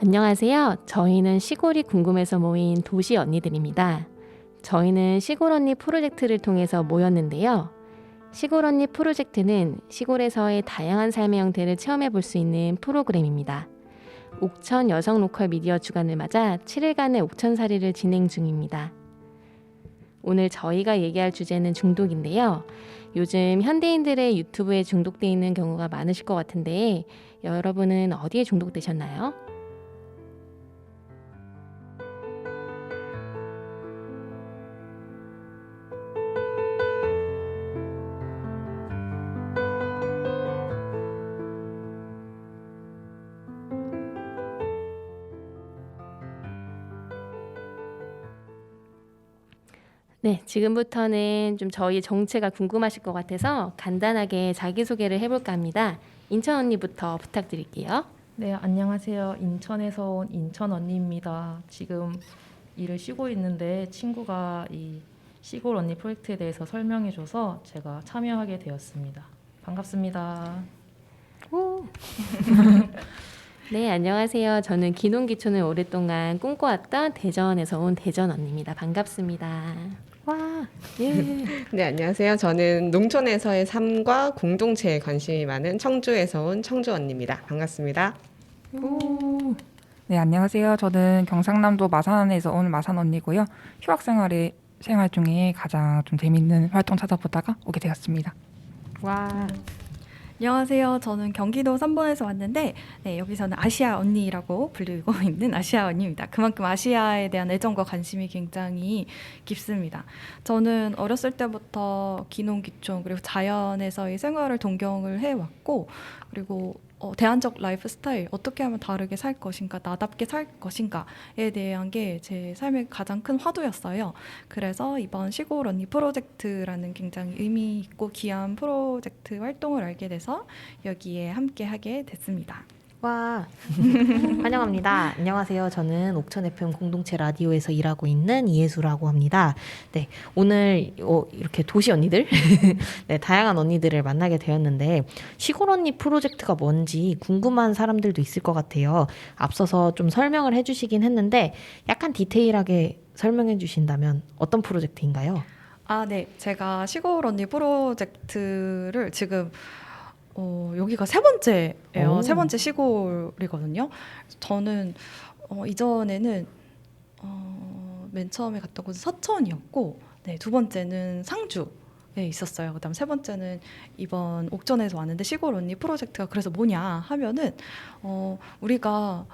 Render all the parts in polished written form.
안녕하세요. 저희는 시골이 궁금해서 모인 도시 언니들입니다. 저희는 시골 언니 프로젝트를 통해서 모였는데요. 시골 언니 프로젝트는 시골에서의 다양한 삶의 형태를 체험해 볼 수 있는 프로그램입니다. 옥천 여성 로컬 미디어 주간을 맞아 7일간의 옥천살이를 진행 중입니다. 오늘 저희가 얘기할 주제는 중독인데요. 요즘 현대인들의 유튜브에 중독돼 있는 경우가 많으실 것 같은데 여러분은 어디에 중독되셨나요? 네, 지금부터는 좀 저희 정체가 궁금하실 것 같아서 간단하게 자기소개를 해볼까 합니다. 인천 언니부터 부탁드릴게요. 네, 안녕하세요. 인천에서 온 인천 언니입니다. 지금 일을 쉬고 있는데 친구가 이 시골 언니 프로젝트에 대해서 설명해줘서 제가 참여하게 되었습니다. 반갑습니다. 오. 네, 안녕하세요. 저는 기농기촌을 오랫동안 꿈꿔왔던 대전에서 온 대전 언니입니다. 반갑습니다. 와, 예. 네, 안녕하세요. 저는 농촌에서의 삶과 공동체에 관심이 많은 청주에서 온 청주 언니입니다. 반갑습니다. 오. 네, 안녕하세요. 저는 경상남도 마산에서 온 마산 언니고요. 생활 중에 가장 좀 재밌는 활동 찾아보다가 오게 되었습니다. 와. 안녕하세요. 저는 경기도 삼본에서 왔는데 여기서는 아시아 언니라고 불리고 있는 아시아 언니입니다. 그만큼 아시아에 대한 애정과 관심이 굉장히 깊습니다. 저는 어렸을 때부터 기농기촌 그리고 자연에서의 생활을 동경을 해왔고 그리고 대안적 라이프 스타일, 어떻게 하면 다르게 살 것인가, 나답게 살 것인가에 대한 게 제 삶의 가장 큰 화두였어요. 그래서 이번 시골 언니 프로젝트라는 굉장히 의미 있고 귀한 프로젝트 활동을 알게 돼서 여기에 함께 하게 됐습니다. 와, 환영합니다. 안녕하세요. 저는 옥천 FM 공동체 라디오에서 일하고 있는 이예수라고 합니다. 네, 오늘 이렇게 도시 언니들, 네, 다양한 언니들을 만나게 되었는데 시골 언니 프로젝트가 뭔지 궁금한 사람들도 있을 것 같아요. 앞서서 좀 설명을 해주시긴 했는데 약간 디테일하게 설명해 주신다면 어떤 프로젝트인가요? 네. 제가 시골 언니 프로젝트를 지금 여기가 세 번째예요. 오. 세 번째 시골이거든요. 저는 이전에는 맨 처음에 갔던 곳은 서천이었고, 네, 두 번째는 상주에 있었어요. 그다음 세 번째는 이번 옥천에서 왔는데 시골 언니 프로젝트가 그래서 뭐냐 하면은 우리가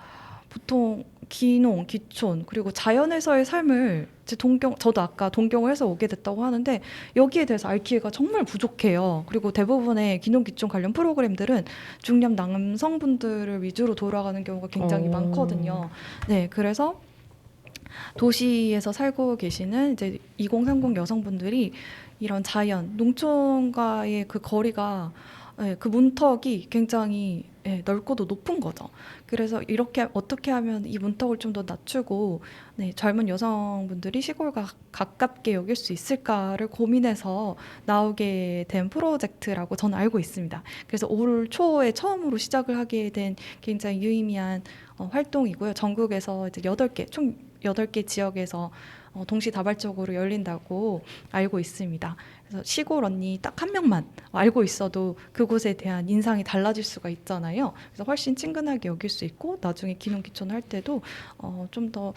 보통 기농, 기촌 그리고 자연에서의 삶을 저도 아까 동경을 해서 오게 됐다고 하는데 여기에 대해서 알 기회가 정말 부족해요. 그리고 대부분의 기농, 기촌 관련 프로그램들은 중년 남성분들을 위주로 돌아가는 경우가 굉장히 많거든요. 네, 그래서 도시에서 살고 계시는 이제 2030 여성분들이 이런 자연, 농촌과의 그 거리가 그 문턱이 굉장히 넓고도 높은 거죠. 그래서 이렇게 어떻게 하면 이 문턱을 좀 더 낮추고 젊은 여성분들이 시골과 가깝게 여길 수 있을까를 고민해서 나오게 된 프로젝트라고 저는 알고 있습니다. 그래서 올 초에 처음으로 시작을 하게 된 굉장히 유의미한 활동이고요. 전국에서 이제 총 8개 지역에서 동시다발적으로 열린다고 알고 있습니다. 그래서 시골 언니 딱 한 명만 알고 있어도 그곳에 대한 인상이 달라질 수가 있잖아요. 그래서 훨씬 친근하게 여길 수 있고 나중에 기농기촌 할 때도 좀 더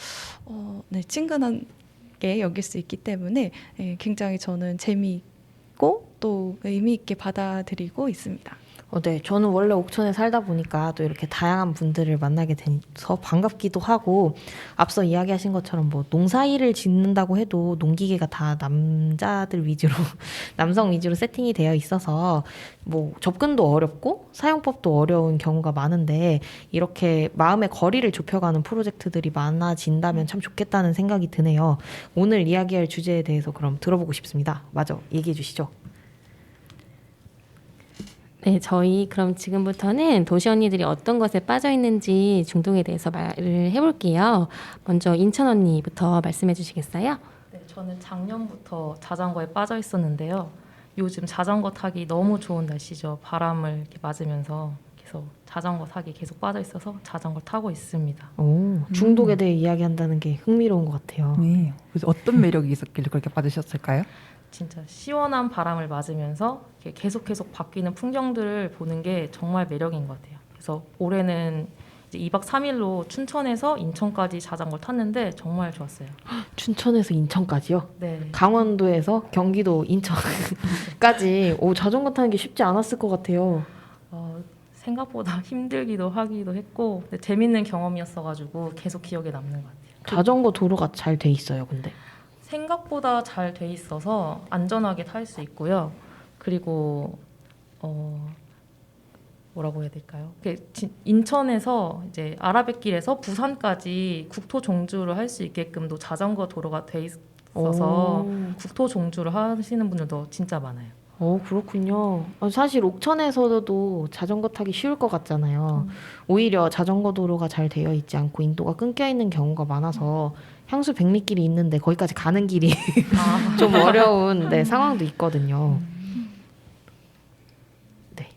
친근하게 여길 수 있기 때문에 굉장히 저는 재미있고 또 의미 있게 받아들이고 있습니다. 네, 저는 원래 옥천에 살다 보니까 또 이렇게 다양한 분들을 만나게 돼서 반갑기도 하고 앞서 이야기하신 것처럼 뭐 농사일을 짓는다고 해도 농기계가 다 남자들 위주로 남성 위주로 세팅이 되어 있어서 뭐 접근도 어렵고 사용법도 어려운 경우가 많은데 이렇게 마음의 거리를 좁혀가는 프로젝트들이 많아진다면 참 좋겠다는 생각이 드네요. 오늘 이야기할 주제에 대해서 그럼 들어보고 싶습니다. 맞아, 얘기해 주시죠. 네, 저희 그럼 지금부터는 도시 언니들이 어떤 것에 빠져 있는지 중독에 대해서 말을 해볼게요. 먼저 인천 언니부터 말씀해 주시겠어요? 네, 저는 작년부터 자전거에 빠져 있었는데요. 요즘 자전거 타기 너무 좋은 날씨죠. 바람을 이렇게 맞으면서 이렇게 그래서 자전거 타기 계속 빠져 있어서 자전거 타고 있습니다. 오, 중독에 대해 이야기한다는 게 흥미로운 것 같아요. 네. 그래서 어떤 매력이 있었길래 그렇게 받으셨을까요? 진짜 시원한 바람을 맞으면서 이렇게 계속 바뀌는 풍경들을 보는 게 정말 매력인 것 같아요. 그래서 올해는 이제 2박 3일로 춘천에서 인천까지 자전거 탔는데 정말 좋았어요. 춘천에서 인천까지요? 네. 강원도에서 경기도 인천까지 오, 자전거 타는 게 쉽지 않았을 것 같아요. 생각보다 힘들기도 하기도 했고 근데 재밌는 경험이었어가지고 계속 기억에 남는 것 같아요. 자전거 도로가 잘 돼 있어요, 근데. 생각보다 잘 돼 있어서 안전하게 탈 수 있고요. 그리고 뭐라고 해야 될까요? 인천에서 이제 아라뱃길에서 부산까지 국토 종주를 할 수 있게끔도 자전거 도로가 돼 있어서 국토 종주를 하시는 분들도 진짜 많아요. 그렇군요. 사실 옥천에서도 자전거 타기 쉬울 것 같잖아요. 오히려 자전거 도로가 잘 되어 있지 않고 인도가 끊겨 있는 경우가 많아서 향수 백리길이 있는데 거기까지 가는 길이 좀 어려운 네, 상황도 있거든요. 네.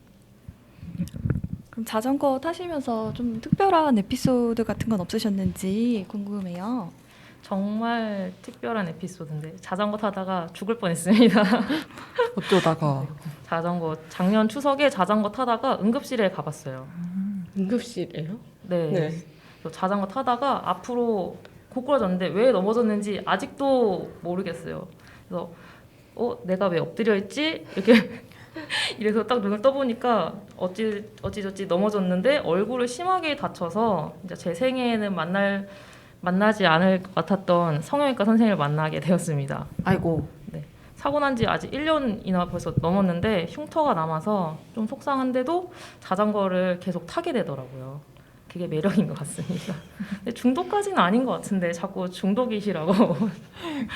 그럼 자전거 타시면서 좀 특별한 에피소드 같은 건 없으셨는지 궁금해요. 정말 특별한 에피소드인데 자전거 타다가 죽을 뻔했습니다. 어쩌다가 자전거 작년 추석에 자전거 타다가 응급실에 가봤어요. 응급실이에요? 네. 네. 그래서 자전거 타다가 앞으로 고꾸라졌는데 왜 넘어졌는지 아직도 모르겠어요. 그래서 내가 왜 엎드려 있지? 이렇게 이래서 딱 눈을 떠보니까 어찌저찌 넘어졌는데 얼굴을 심하게 다쳐서 이제 제 생애에는 만나지 않을 것 같았던 성형외과 선생님을 만나게 되었습니다. 아이고. 사고 난 지 아직 1년이나 벌써 넘었는데 흉터가 남아서 좀 속상한데도 자전거를 계속 타게 되더라고요. 그게 매력인 것 같습니다. 근데 중독까지는 아닌 것 같은데 자꾸 중독이시라고.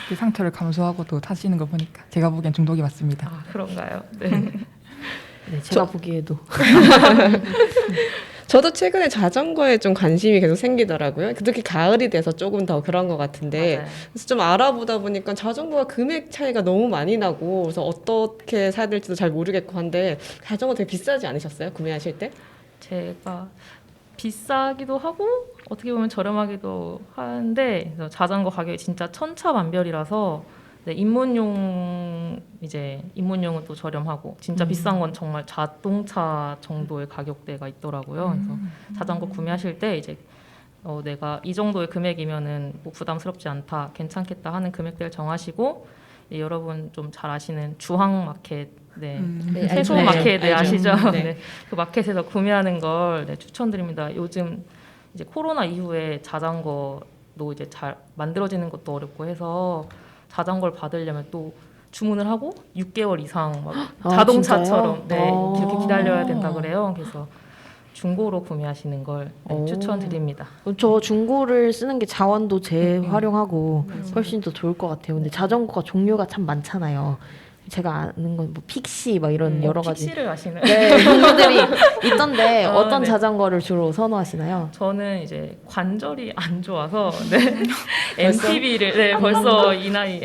그 상처를 감수하고도 타시는 거 보니까 제가 보기엔 중독이 맞습니다. 아, 그런가요? 네. 네, 제가 보기에도. 저도 최근에 자전거에 좀 관심이 계속 생기더라고요. 특히 가을이 돼서 조금 더 그런 것 같은데 맞아요. 그래서 좀 알아보다 보니까 자전거가 금액 차이가 너무 많이 나고 그래서 어떻게 사야 될지도 잘 모르겠고 한데 자전거 되게 비싸지 않으셨어요? 구매하실 때? 제가 비싸기도 하고 어떻게 보면 저렴하기도 하는데 그래서 자전거 가격이 진짜 천차만별이라서 네, 입문용은 또 저렴하고 진짜 비싼 건 정말 자동차 정도의 가격대가 있더라고요. 그래서 자전거 구매하실 때 이제 내가 이 정도의 금액이면은 뭐 부담스럽지 않다, 괜찮겠다 하는 금액대를 정하시고 여러분 좀 잘 아시는 주황마켓, 네, 네, 세소 알죠. 마켓 네, 알죠. 아시죠? 네. 네. 그 마켓에서 구매하는 걸 네, 추천드립니다. 요즘 이제 코로나 이후에 자전거도 이제 잘 만들어지는 것도 어렵고 해서 자전거를 받으려면 또 주문을 하고 6개월 이상 막 자동차처럼 네, 이렇게 기다려야 된다 그래요. 그래서 중고로 구매하시는 걸 네, 추천드립니다. 저 중고를 쓰는 게 자원도 재활용하고 훨씬 더 좋을 것 같아요. 근데 자전거가 종류가 참 많잖아요. 제가 아는 건 뭐 픽시 막 이런 여러 가지 픽시를 아시는? 네, 종류들이 있던데 아, 어떤 네. 자전거를 주로 선호하시나요? 저는 이제 관절이 안 좋아서 네. MTB를 네, 벌써 이 나이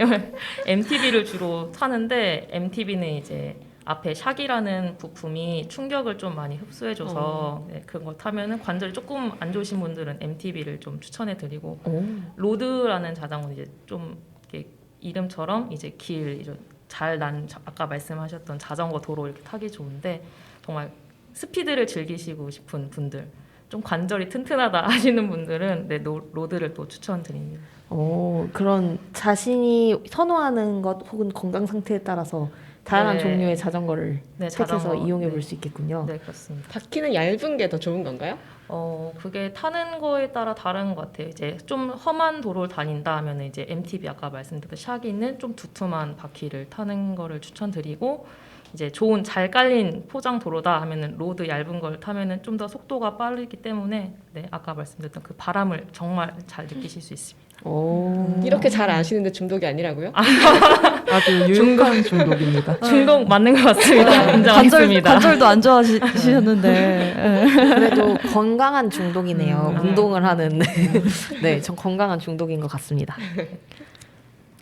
MTB를 주로 타는데 MTB는 이제 앞에 샥이라는 부품이 충격을 좀 많이 흡수해줘서 네, 그런 거 타면은 관절이 조금 안 좋으신 분들은 MTB를 좀 추천해드리고 로드라는 자전거는 이제 좀 이렇게 이름처럼 이제 잘난 아까 말씀하셨던 자전거 도로 이렇게 타기 좋은데 정말 스피드를 즐기시고 싶은 분들 좀 관절이 튼튼하다 하시는 분들은 네, 로드를 또 추천드립니다. 그런 자신이 선호하는 것 혹은 건강 상태에 따라서 다양한 네. 종류의 자전거를 네, 택해서 자전거, 이용해 볼 네. 수 있겠군요. 네, 그렇습니다. 바퀴는 얇은 게 더 좋은 건가요? 그게 타는 거에 따라 다른 것 같아요. 이제 좀 험한 도로를 다닌다 하면 이제 MTB 아까 말씀드렸던 샥이 있는 좀 두툼한 바퀴를 타는 거를 추천드리고 이제 좋은 잘 깔린 포장 도로다 하면은 로드 얇은 걸 타면은 좀 더 속도가 빠르기 때문에 네, 아까 말씀드렸던 그 바람을 정말 잘 느끼실 수 있습니다. 이렇게 잘 아시는데 중독이 아니라고요? 아주 유용한 중독입니다. 중독 맞는 것 같습니다. 인정하겠습니다. 관절도 안 좋아하시셨는데. 그래도 건강한 중독이네요. 네. 운동을 하는 네, 전 건강한 중독인 것 같습니다.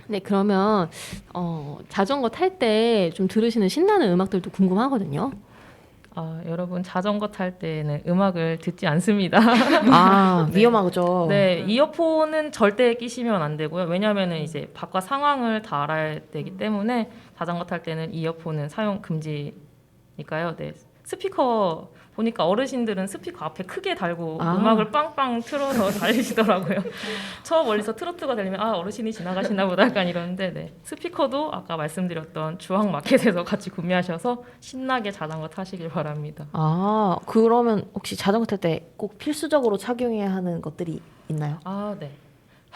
네, 그러면 자전거 탈 때 좀 들으시는 신나는 음악들도 궁금하거든요. 여러분 자전거 탈 때는 음악을 듣지 않습니다. 아, 네. 위험하죠. 네, 이어폰은 절대 끼시면 안 되고요. 왜냐하면 이제 바깥 상황을 다 알아야 되기 때문에 자전거 탈 때는 이어폰은 사용 금지니까요. 네, 스피커 보니까 어르신들은 스피커 앞에 크게 달고 아. 음악을 빵빵 틀어서 달리시더라고요. 저 멀리서 트로트가 들리면 어르신이 지나가시나 보다 약간 이러는데 네. 스피커도 아까 말씀드렸던 주황마켓에서 같이 구매하셔서 신나게 자전거 타시길 바랍니다. 아, 그러면 혹시 자전거 탈 때 꼭 필수적으로 착용해야 하는 것들이 있나요? 네.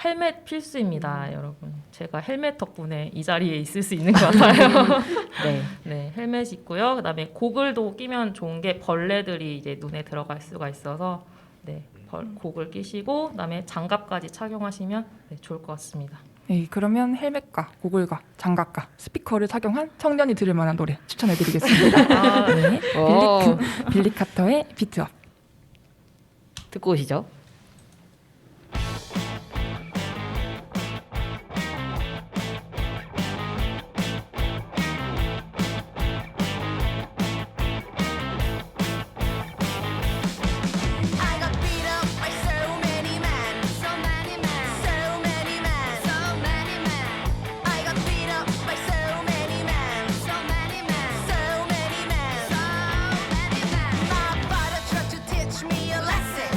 헬멧 필수입니다, 여러분. 제가 헬멧 덕분에 이 자리에 있을 수 있는 것 같아요. 네. 네, 헬멧 있고요. 그다음에 고글도 끼면 좋은 게 벌레들이 이제 눈에 들어갈 수가 있어서 네, 고글 끼시고 그다음에 장갑까지 착용하시면 네, 좋을 것 같습니다. 네, 그러면 헬멧과 고글과 장갑과 스피커를 착용한 청년이 들을 만한 노래 추천해드리겠습니다. 네, 오. 빌리 카터의 비트업. 듣고 오시죠. I got beat up by so many men, so many men, so many men, so many men. I got beat up by so many men, so many men, so many men, so many men. My father tried to teach me a lesson.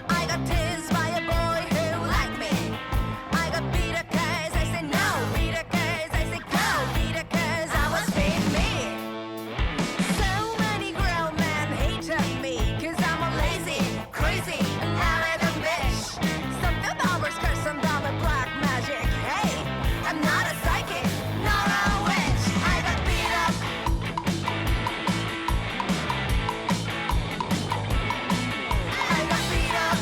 I got teased by a boy who liked me. I got beat up 'cause I said no, beat up 'cause I said go, beat up 'cause I was being me. So many grown men hated me 'cause I'm a lazy, crazy, and arrogant bitch. Some developers curse and down with black magic. Hey, I'm not a psychic, not a witch. I got beat up. I got beat up.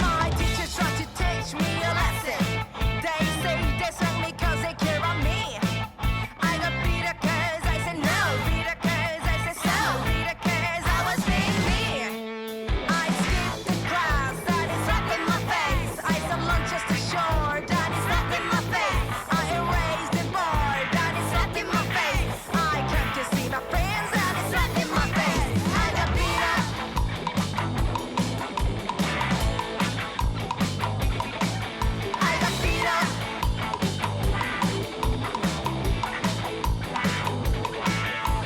My teachers tried to teach me a lesson. They say they sent me 'cause they care about me. I got beat up 'cause I said no, beat up 'cause I said so, beat up 'cause I was being me. I skipped the class, that is slapped in my face. I said lunch just to shore, that is slapped in my face. I erased the board, that is slapped in my face. I came to see my friends, that is slapped in my face. I got beat up. I got beat up.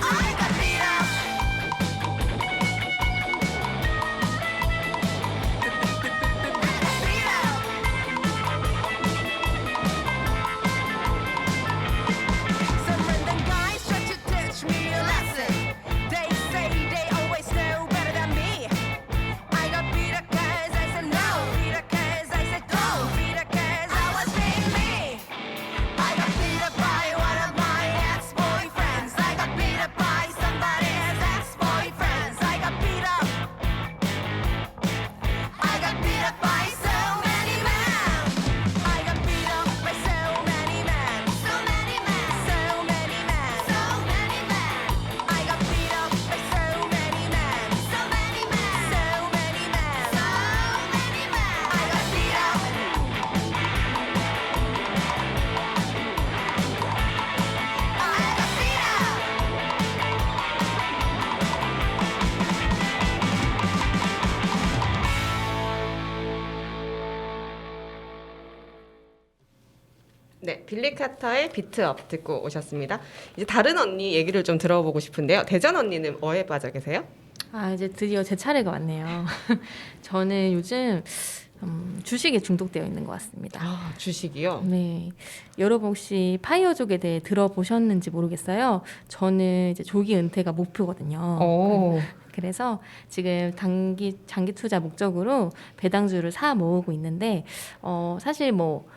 I got beat up. Beat up. Some random guys try to teach me a lesson. They say they always know better than me. I got beat up 'cause I said no, beat up 'cause I said go, beat up 'cause I was being me. I got beat up by one of my ex-boyfriends. I got beat up by somebody's ex-boyfriends. I got beat up. I got beat up by so many men. I got beat up by so many men. So many men. So many men. So many men. I got beat up by so many men. So many men. So many men. So many men. I got beat up. I got beat up. 네, 빌리 카터의 비트업 듣고 오셨습니다. 이제 다른 언니 얘기를 좀 들어보고 싶은데요. 대전 언니는 뭐에 빠져 계세요? 이제 드디어 제 차례가 왔네요. 저는 요즘 주식에 중독되어 있는 것 같습니다. 주식이요? 네, 여러분 혹시 파이어족에 대해 들어보셨는지 모르겠어요. 저는 이제 조기 은퇴가 목표거든요. 오. 그래서 지금 장기 투자 목적으로 배당주를 사 모으고 있는데 사실 뭐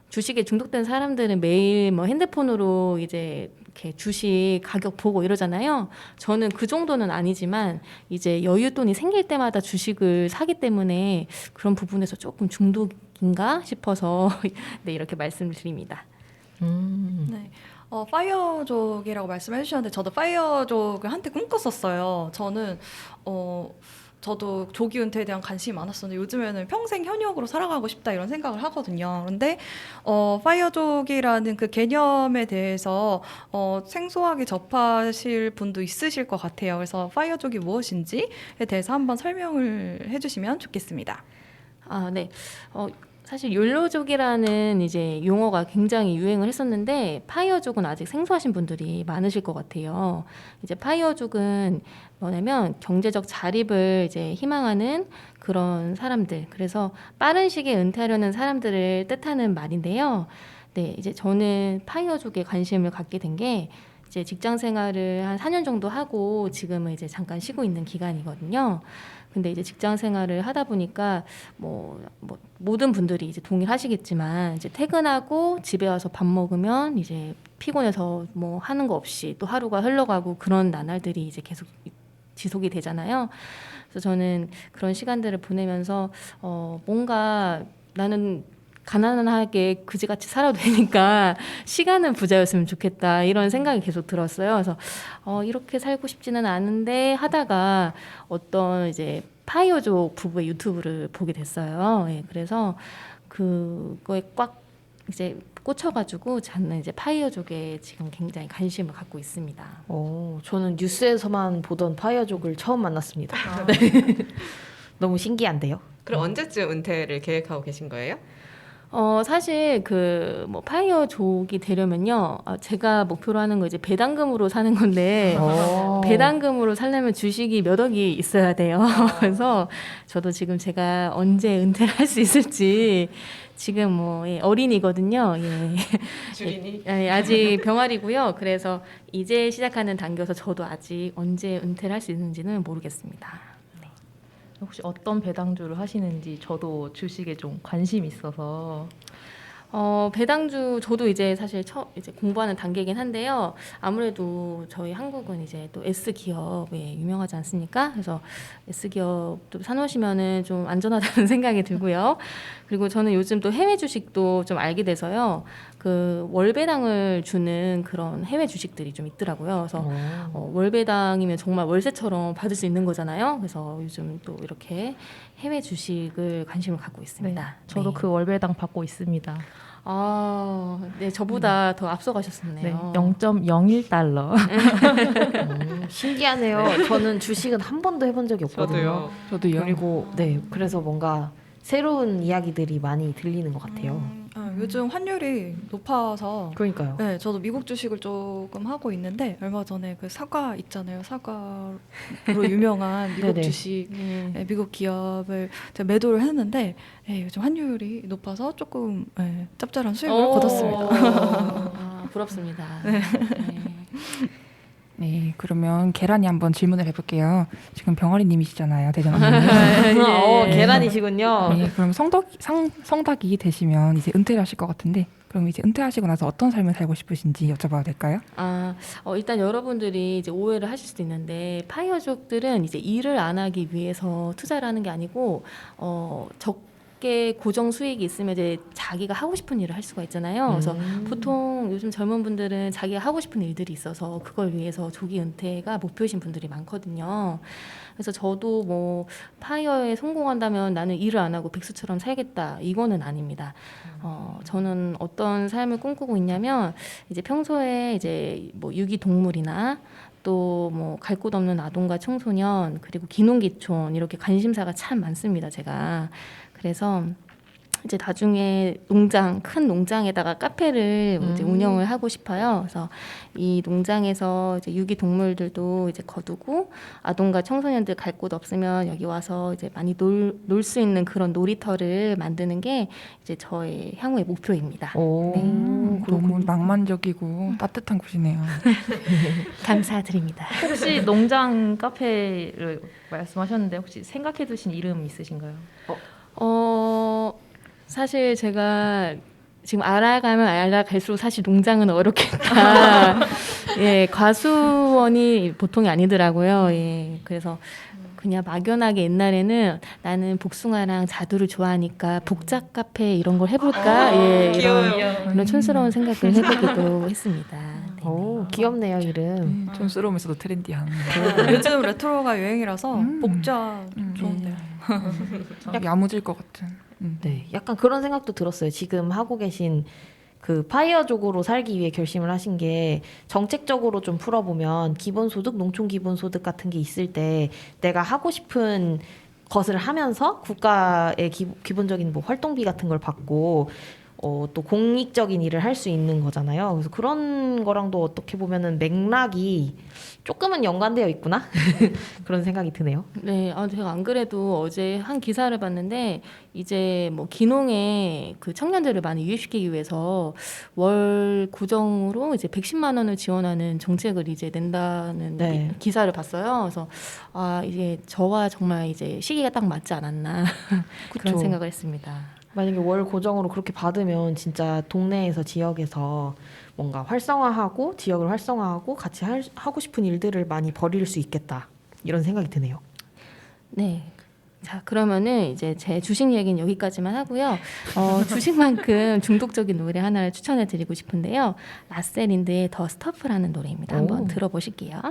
주식에 중독된 사람들은 매일 뭐 핸드폰으로 이제 이렇게 주식 가격 보고 이러잖아요. 저는 그 정도는 아니지만 이제 여윳돈이 생길 때마다 주식을 사기 때문에 그런 부분에서 조금 중독인가 싶어서 네, 이렇게 말씀을 드립니다. 네. 파이어족이라고 말씀해 주셨는데 저도 파이어족을 한때 꿈꿨었어요. 저는 저도 조기 은퇴에 대한 관심이 많았었는데 요즘에는 평생 현역으로 살아가고 싶다 이런 생각을 하거든요. 그런데 파이어족이라는 그 개념에 대해서 생소하게 접하실 분도 있으실 것 같아요. 그래서 파이어족이 무엇인지에 대해서 한번 설명을 해주시면 좋겠습니다. 아, 네. 사실 욜로족이라는 이제 용어가 굉장히 유행을 했었는데 파이어족은 아직 생소하신 분들이 많으실 것 같아요. 이제 파이어족은 뭐냐면 경제적 자립을 이제 희망하는 그런 사람들. 그래서 빠른 시기에 은퇴하려는 사람들을 뜻하는 말인데요. 네, 이제 저는 파이어족에 관심을 갖게 된 게 이제 직장 생활을 한 4년 정도 하고 지금은 이제 잠깐 쉬고 있는 기간이거든요. 근데 이제 직장 생활을 하다 보니까 뭐 모든 분들이 이제 동일하시겠지만 이제 퇴근하고 집에 와서 밥 먹으면 이제 피곤해서 뭐 하는 거 없이 또 하루가 흘러가고 그런 나날들이 이제 계속 지속이 되잖아요. 그래서 저는 그런 시간들을 보내면서 뭔가 나는 가난하게 그지같이 살아도 되니까 시간은 부자였으면 좋겠다 이런 생각이 계속 들었어요. 그래서 이렇게 살고 싶지는 않은데 하다가 어떤 이제 파이어족 부부의 유튜브를 보게 됐어요. 예, 그래서 그거에 꽉 이제 꽂혀가지고 저는 이제 파이어족에 지금 굉장히 관심을 갖고 있습니다. 저는 뉴스에서만 보던 파이어족을 처음 만났습니다. 아. 네. 너무 신기한데요. 그럼 언제쯤 은퇴를 계획하고 계신 거예요? 사실 뭐 파이어족이 되려면요, 제가 목표로 하는 거 이제 배당금으로 사는 건데 배당금으로 살려면 주식이 몇 억이 있어야 돼요. 그래서 저도 지금 제가 언제 은퇴를 할 수 있을지 지금 뭐 어린이거든요. 예. 주린이? 예, 아직 병아리고요. 그래서 이제 시작하는 단계여서 저도 아직 언제 은퇴를 할 수 있는지는 모르겠습니다. 혹시 어떤 배당주를 하시는지 저도 주식에 좀 관심이 있어서 배당주 저도 이제 사실 이제 공부하는 단계이긴 한데요. 아무래도 저희 한국은 이제 또 S 기업에 유명하지 않습니까? 그래서 S 기업도 사놓으시면은 좀 안전하다는 생각이 들고요. 그리고 저는 요즘 또 해외 주식도 좀 알게 돼서요. 그 월배당을 주는 그런 해외 주식들이 좀 있더라고요. 그래서 월배당이면 정말 월세처럼 받을 수 있는 거잖아요. 그래서 요즘 또 이렇게 해외 주식을 관심을 갖고 있습니다. 네, 저도 네. 그 월배당 받고 있습니다. 네, 저보다 더 앞서가셨었네요. 네, 0.01달러. 신기하네요. 저는 주식은 한 번도 해본 적이 없거든요. 저도요. 저도요. 그리고 네, 그래서 뭔가 새로운 이야기들이 많이 들리는 것 같아요. 요즘 환율이 높아서 그러니까요. 네, 저도 미국 주식을 조금 하고 있는데 얼마 전에 그 사과 있잖아요. 사과로 유명한 미국 네네. 주식, 네, 미국 기업을 제가 매도를 했는데 요즘 환율이 높아서 조금 짭짤한 수익을 거뒀습니다. 부럽습니다. 네, 그러면 계란이 한번 질문을 해볼게요. 지금 병아리님이시잖아요, 대전 언니. 계란이시군요. 네, 그럼 성덕이 되시면 이제 은퇴를 하실 것 같은데, 그럼 이제 은퇴하시고 나서 어떤 삶을 살고 싶으신지 여쭤봐도 될까요? 일단 여러분들이 이제 오해를 하실 수도 있는데 파이어족들은 이제 일을 안 하기 위해서 투자를 하는 게 아니고 적게 고정 수익이 있으면 이제 자기가 하고 싶은 일을 할 수가 있잖아요. 그래서 보통 요즘 젊은 분들은 자기가 하고 싶은 일들이 있어서 그걸 위해서 조기 은퇴가 목표이신 분들이 많거든요. 그래서 저도 뭐 파이어에 성공한다면 나는 일을 안 하고 백수처럼 살겠다 이거는 아닙니다. 저는 어떤 삶을 꿈꾸고 있냐면 이제 평소에 이제 뭐 유기동물이나 또 뭐 갈 곳 없는 아동과 청소년 그리고 기농기촌 이렇게 관심사가 참 많습니다. 제가 그래서 이제 나중에 큰 농장에다가 카페를 이제 운영을 하고 싶어요. 그래서 이 농장에서 이제 유기동물들도 이제 거두고 아동과 청소년들 갈 곳 없으면 여기 와서 이제 많이 놀 수 있는 그런 놀이터를 만드는 게 이제 저의 향후의 목표입니다. 너무 낭만적이고 따뜻한 곳이네요. 감사드립니다. 혹시 농장 카페를 말씀하셨는데 혹시 생각해 두신 이름 있으신가요? 사실 제가 지금 알아가면 알아갈수록 사실 농장은 어렵겠다. 예, 과수원이 보통이 아니더라고요. 예, 그래서 그냥 막연하게 옛날에는 나는 복숭아랑 자두를 좋아하니까 복작 카페 이런 걸 해볼까? 예, 이런 촌스러운 생각을 해보기도 했습니다. 네. 오, 귀엽네요 이름. 촌스러우면서도 트렌디한. 요즘 레트로가 유행이라서 복자 음. 좋은데요. 야무질 것 같은. 네, 약간 그런 생각도 들었어요. 지금 하고 계신 그 파이어족으로 살기 위해 결심을 하신 게 정책적으로 좀 풀어보면 기본소득, 농촌 기본소득 같은 게 있을 때 내가 하고 싶은 것을 하면서 국가의 기본적인 뭐 활동비 같은 걸 받고 또 공익적인 일을 할 수 있는 거잖아요. 그래서 그런 거랑도 어떻게 보면은 맥락이 조금은 연관되어 있구나 그런 생각이 드네요. 네, 제가 안 그래도 어제 한 기사를 봤는데 이제 뭐 기농에 그 청년들을 많이 유입시키기 위해서 월 고정으로 이제 110만 원을 지원하는 정책을 이제 낸다는 네. 기사를 봤어요. 그래서 이게 저와 정말 이제 시기가 딱 맞지 않았나 그런 그쵸. 생각을 했습니다. 만약에 월 고정으로 그렇게 받으면 진짜 동네에서 지역에서 뭔가 활성화하고 지역을 활성화하고 같이 하고 싶은 일들을 많이 벌일 수 있겠다 이런 생각이 드네요. 네. 자, 그러면은 이제 제 주식 얘기는 여기까지만 하고요. 주식만큼 중독적인 노래 하나를 추천해 드리고 싶은데요. 라셀인드의 더 스터프라는 노래입니다. 한번 오. 들어보실게요.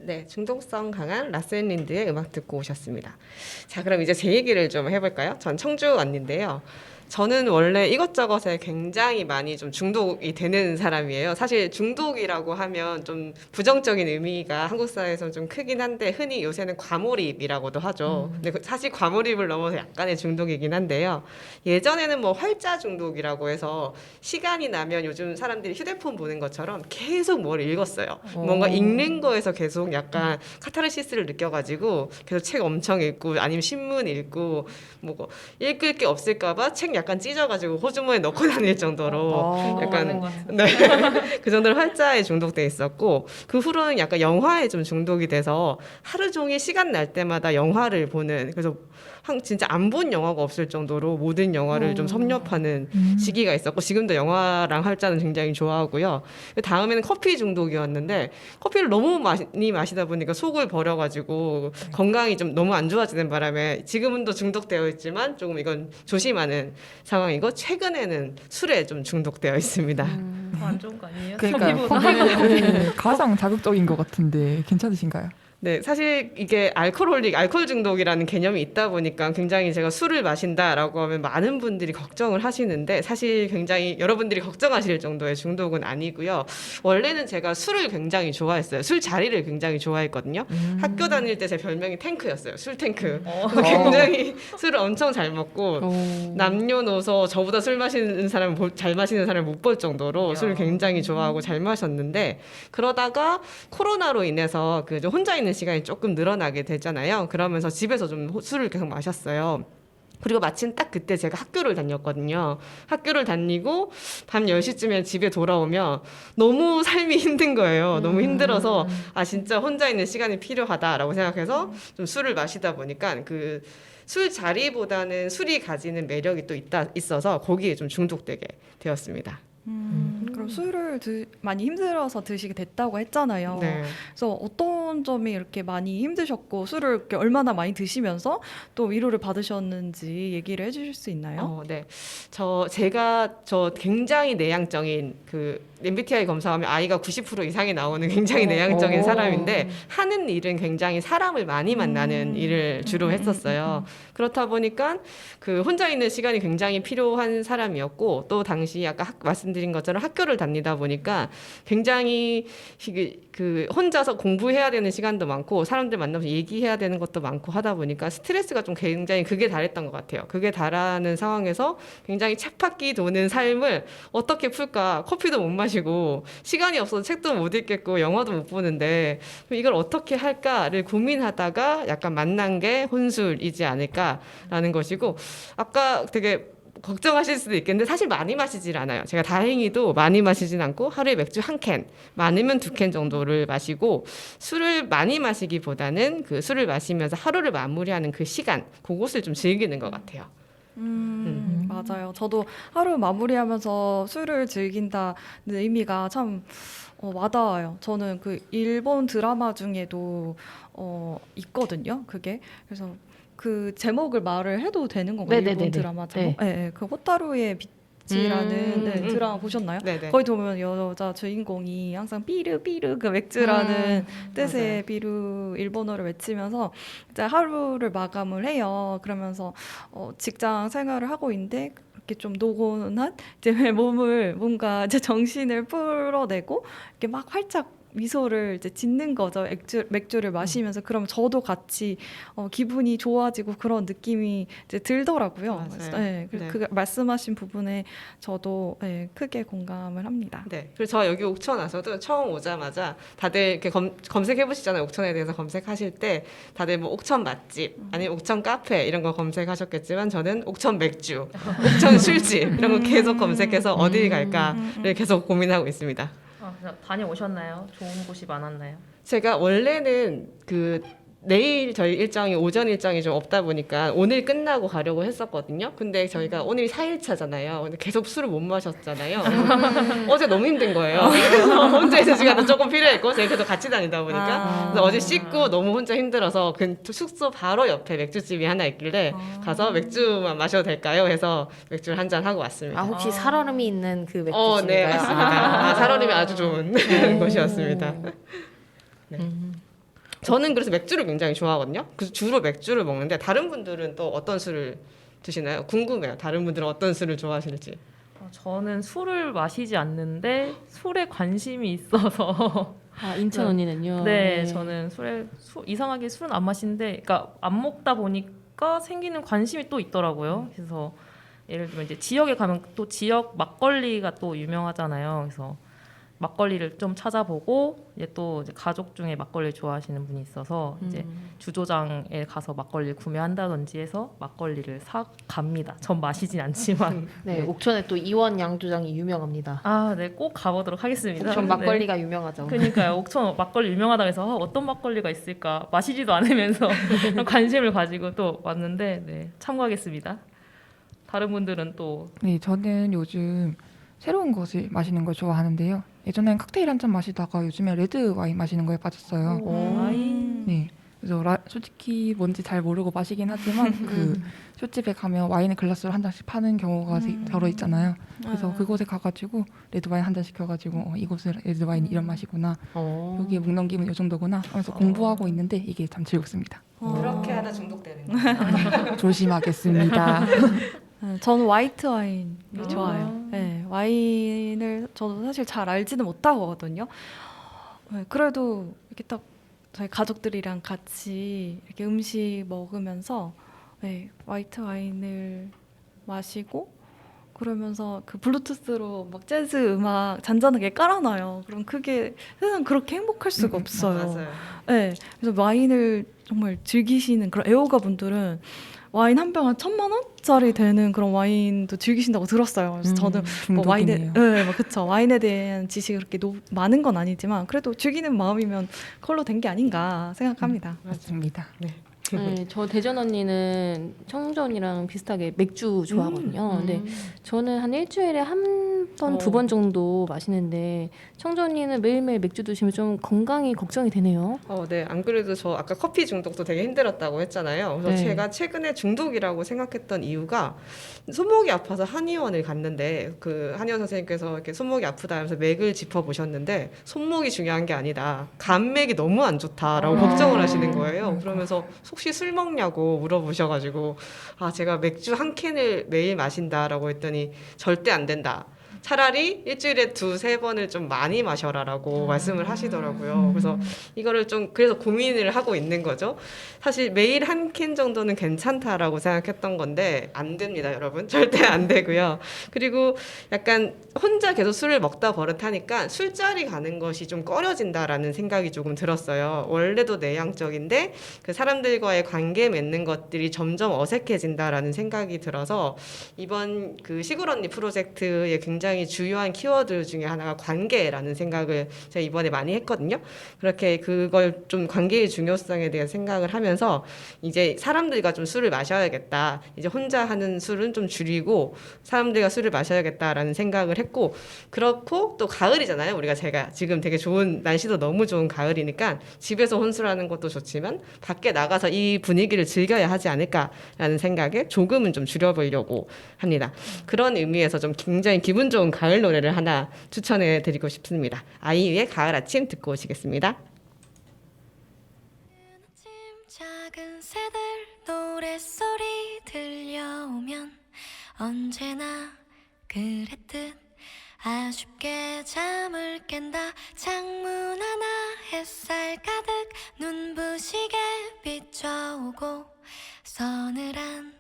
네, 중독성 강한 라센린드의 음악 듣고 오셨습니다. 자, 그럼 이제 제 얘기를 좀 해볼까요? 전 청주 언니인데요. 저는 원래 이것저것에 굉장히 많이 좀 중독이 되는 사람이에요. 사실 중독이라고 하면 좀 부정적인 의미가 한국 사회에서는 좀 크긴 한데 흔히 요새는 과몰입이라고도 하죠. 근데 사실 과몰입을 넘어서 약간의 중독이긴 한데요. 예전에는 뭐 활자 중독이라고 해서 시간이 나면 요즘 사람들이 휴대폰 보는 것처럼 계속 뭘 읽었어요. 뭔가 읽는 거에서 계속 약간 카타르시스를 느껴가지고 계속 책 엄청 읽고 아니면 신문 읽고 뭐 읽을 게 없을까봐 책 약간 찢어가지고 호주머니에 넣고 다닐 정도로 약간 네, 그 정도로 활자에 중독돼 있었고 그 후로는 약간 영화에 좀 중독이 돼서 하루 종일 시간 날 때마다 영화를 보는 그래서 진짜 안 본 영화가 없을 정도로 모든 영화를 좀 섭렵하는 시기가 있었고 지금도 영화랑 활자는 굉장히 좋아하고요. 다음에는 커피 중독이었는데 커피를 너무 많이 마시다 보니까 속을 버려가지고 건강이 좀 너무 안 좋아지는 바람에 지금은 또 중독되어 있지만 조금 이건 조심하는 상황이고 최근에는 술에 좀 중독되어 있습니다. 더 안 좋은 거 아니에요? 그러니까요. 커피보다. 커피가 가장 자극적인 것 같은데 괜찮으신가요? 네, 사실 이게 알코올 중독이라는 개념이 있다 보니까 굉장히 제가 술을 마신다라고 하면 많은 분들이 걱정을 하시는데 사실 굉장히 여러분들이 걱정하실 정도의 중독은 아니고요. 원래는 제가 술을 굉장히 좋아했어요. 술 자리를 굉장히 좋아했거든요. 학교 다닐 때 제 별명이 탱크였어요. 술 탱크. 그래서 굉장히 술을 엄청 잘 먹고 남녀노소 저보다 술 마시는 사람 잘 마시는 사람을 못 볼 정도로 술을 굉장히 좋아하고 잘 마셨는데 그러다가 코로나로 인해서 그 혼자 있는 시간이 조금 늘어나게 되잖아요. 그러면서 집에서 좀 술을 계속 마셨어요. 그리고 마침 딱 그때 제가 학교를 다녔거든요. 학교를 다니고 밤 10시쯤에 집에 돌아오면 너무 삶이 힘든 거예요. 너무 힘들어서 아 진짜 혼자 있는 시간이 필요하다라고 생각해서 좀 술을 마시다 보니까 그 술 자리보다는 술이 가지는 매력이 또 있어서 거기에 좀 중독되게 되었습니다. 그럼 술을 많이 힘들어서 드시게 됐다고 했잖아요. 네. 그래서 어떤 점이 이렇게 많이 힘드셨고 술을 이렇게 얼마나 많이 드시면서 또 위로를 받으셨는지 얘기를 해주실 수 있나요? 네. 저 굉장히 내향적인 그 MBTI 검사하면 I가 90% 이상이 나오는 굉장히 내향적인 사람인데 하는 일은 굉장히 사람을 많이 만나는 일을 주로 했었어요. 그렇다 보니까 그 혼자 있는 시간이 굉장히 필요한 사람이었고 또 당시 아까 말씀드린 것처럼 학교를 다니다 보니까 굉장히 그 혼자서 공부해야 되는 시간도 많고 사람들 만나서 얘기해야 되는 것도 많고 하다 보니까 스트레스가 좀 굉장히 극에 달했던 것 같아요. 극에 달하는 상황에서 굉장히 쳇바퀴 도는 삶을 어떻게 풀까? 커피도 못 마시고 시간이 없어서 책도 못 읽겠고 영화도 못 보는데 이걸 어떻게 할까를 고민하다가 약간 만난 게 혼술이지 않을까라는 것이고 아까 되게 걱정하실 수도 있겠는데 사실 많이 마시질 않아요. 제가 다행히도 많이 마시진 않고 하루에 맥주 1캔, 많으면 2캔 정도를 마시고 술을 많이 마시기보다는 그 술을 마시면서 하루를 마무리하는 그 시간, 그것을 좀 즐기는 것 같아요. 맞아요. 저도 하루 마무리하면서 술을 즐긴다는 의미가 참 와닿아요. 저는 그 일본 드라마 중에도 있거든요. 그게 그래서 그 제목을 말을 해도 되는 건가요? 네네네네. 일본 드라마 제목? 네. 그 호타루의 빛이라는 드라마 보셨나요? 네네. 거기 보면 여자 주인공이 항상 삐르 그 맥주라는 뜻의 맞아요. 삐르 일본어를 외치면서 이제 하루를 마감을 해요. 그러면서 직장 생활을 하고 있는데 이렇게 좀 노곤한 이제 뭔가 이제 정신을 풀어내고 이렇게 막 활짝 미소를 이제 짓는 거죠. 맥주를 마시면서. 그럼 저도 같이 기분이 좋아지고 그런 느낌이 이제 들더라고요. 맞아요. 그래서, 그래서 네. 그 말씀하신 부분에 저도 크게 공감을 합니다. 네. 그래서 저 여기 옥천 와서도 처음 오자마자 다들 이렇게 검색해 보시잖아요. 옥천에 대해서 검색하실 때 다들 뭐 옥천 맛집 아니면 옥천 카페 이런 거 검색하셨겠지만 저는 옥천 맥주, 옥천 술집 이런 거 계속 검색해서 어딜 갈까를 계속 고민하고 있습니다. 다녀오셨나요? 좋은 곳이 많았나요? 제가 원래는 그 내일 저희 일정이 오전 일정이 좀 없다 보니까 오늘 끝나고 가려고 했었거든요. 근데 저희가 오늘 4일차잖아요. 근데 계속 술을 못 마셨잖아요. 어제 너무 힘든 거예요. 그래서 혼자 있는 시간도 조금 필요했고 저희 계속 같이 다니다 보니까 그래서 어제 씻고 너무 혼자 힘들어서 그 숙소 바로 옆에 맥주집이 하나 있길래 가서 맥주만 마셔도 될까요? 해서 맥주를 한 잔 하고 왔습니다. 아 혹시 살얼음이 있는 그 맥주집인가요? 네, 맞습니다. 살얼음이 아주 좋은 곳이었습니다. 네. 저는 그래서 맥주를 굉장히 좋아하거든요. 그래서 주로 맥주를 먹는데 다른 분들은 또 어떤 술을 드시나요? 궁금해요. 다른 분들은 어떤 술을 좋아하실지. 저는 술을 마시지 않는데 술에 관심이 있어서 아, 인천 네. 언니는요? 네, 저는 이상하게 술은 안 마시는데, 그러니까 안 먹다 보니까 생기는 관심이 또 있더라고요. 그래서 예를 들면 이제 지역에 가면 또 지역 막걸리가 또 유명하잖아요. 그래서 막걸리를 좀 찾아보고 이제 또 이제 가족 중에 막걸리 좋아하시는 분이 있어서 이제 주조장에 가서 막걸리를 구매한다든지 해서 막걸리를 사 갑니다. 전 마시진 않지만 네, 옥천에 또 이원 양조장이 유명합니다. 아, 네, 꼭 가보도록 하겠습니다. 옥천 네. 막걸리가 유명하죠. 그러니까요. 옥천 막걸리 유명하다고 해서 어떤 막걸리가 있을까 마시지도 않으면서 관심을 가지고 또 왔는데 네, 참고하겠습니다. 다른 분들은 또 네, 저는 요즘 새로운 것을 마시는 걸 좋아하는데요. 예전엔 칵테일 한 잔 마시다가 요즘에 레드 와인 마시는 거에 빠졌어요. 와인 네. 그래서 솔직히 뭔지 잘 모르고 마시긴 하지만 그 술집에 가면 와인을 글라스로 한 잔씩 파는 경우가 들어 있잖아요. 그래서 그곳에 가가지고 레드 와인 한 잔 시켜가지고 이곳은 레드 와인 이런 맛이구나. 여기에 목 넘기면 이 정도구나 하면서 공부하고 있는데 이게 참 즐겁습니다. 그렇게 하다 중독되는 거예요. 조심하겠습니다. 저는 화이트 와인을 좋아해요. 네, 와인을 저도 사실 잘 알지는 못하거든요. 네, 그래도 이렇게 딱 저희 가족들이랑 같이 이렇게 음식 먹으면서 네, 화이트 와인을 마시고 그러면서 그 블루투스로 막 재즈 음악 잔잔하게 깔아놔요. 그럼 그게 세상 그렇게 행복할 수가 없어요. 맞아요. 네, 그래서 와인을 정말 즐기시는 그런 애호가 분들은 와인 한 병 한 1,000만 원짜리 되는 그런 와인도 즐기신다고 들었어요. 그래서 저는 뭐 와인에, 중독이네요. 네, 뭐 그쵸. 와인에 대한 지식이 그렇게 많은 건 아니지만 그래도 즐기는 마음이면 그걸로 된 게 아닌가 생각합니다. 맞습니다. 네, 저 대전 언니는 청주 언니랑 비슷하게 맥주 좋아하거든요. 근데 저는 한 일주일에 한 번, 두 번 정도 마시는데 청주 언니는 매일매일 맥주 드시면 좀 건강이 걱정이 되네요. 네. 안 그래도 저 아까 커피 중독도 되게 힘들었다고 했잖아요. 그래서 네. 제가 최근에 중독이라고 생각했던 이유가 손목이 아파서 한의원을 갔는데 그 한의원 선생님께서 이렇게 손목이 아프다 하면서 맥을 짚어보셨는데 손목이 중요한 게 아니다. 간맥이 너무 안 좋다라고 걱정을 하시는 거예요. 그러면서 혹시 술 먹냐고 물어보셔가지고 제가 맥주 한 캔을 매일 마신다라고 했더니 절대 안 된다. 차라리 일주일에 2-3번을 좀 많이 마셔라라고 말씀을 하시더라고요. 그래서 이거를 좀 그래서 고민을 하고 있는 거죠. 사실 매일 한 캔 정도는 괜찮다라고 생각했던 건데 안 됩니다, 여러분. 절대 안 되고요. 그리고 약간 혼자 계속 술을 먹다 버릇하니까 술자리 가는 것이 좀 꺼려진다라는 생각이 조금 들었어요. 원래도 내향적인데 그 사람들과의 관계 맺는 것들이 점점 어색해진다라는 생각이 들어서 이번 그 시골 언니 프로젝트의 굉장히 주요한 키워드 중에 하나가 관계라는 생각을 제가 이번에 많이 했거든요. 그렇게 그걸 좀 관계의 중요성에 대해 생각을 하면서 이제 사람들과 좀 술을 마셔야겠다. 이제 혼자 하는 술은 좀 줄이고 사람들과 술을 마셔야겠다라는 생각을 했고 그렇고 또 가을이잖아요. 제가 지금 되게 좋은 날씨도 너무 좋은 가을이니까 집에서 혼술하는 것도 좋지만 밖에 나가서 이 분위기를 즐겨야 하지 않을까라는 생각에 조금은 좀 줄여보려고 합니다. 그런 의미에서 좀 굉장히 기분 좋은 가을 노래를 하나 추천해 드리고 싶습니다. 아이유의 가을 아침 듣고 오시겠습니다. 작은 새들 노랫소리 들려오면 언제나 그랬듯 아쉽게 잠을 깬다. 창문 하나 햇살 가득 눈부시게 비춰오고 서늘한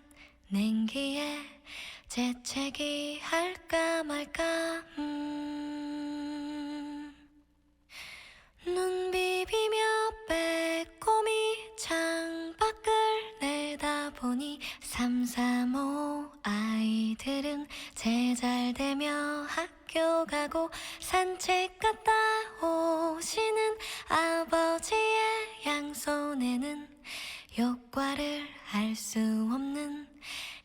냉기에 재채기 할까 말까 눈 비비며 빼꼼히 창밖을 내다보니 335 아이들은 제잘되며 학교 가고 산책 갔다 오시는 아버지의 양손에는 효과를 알 수 없는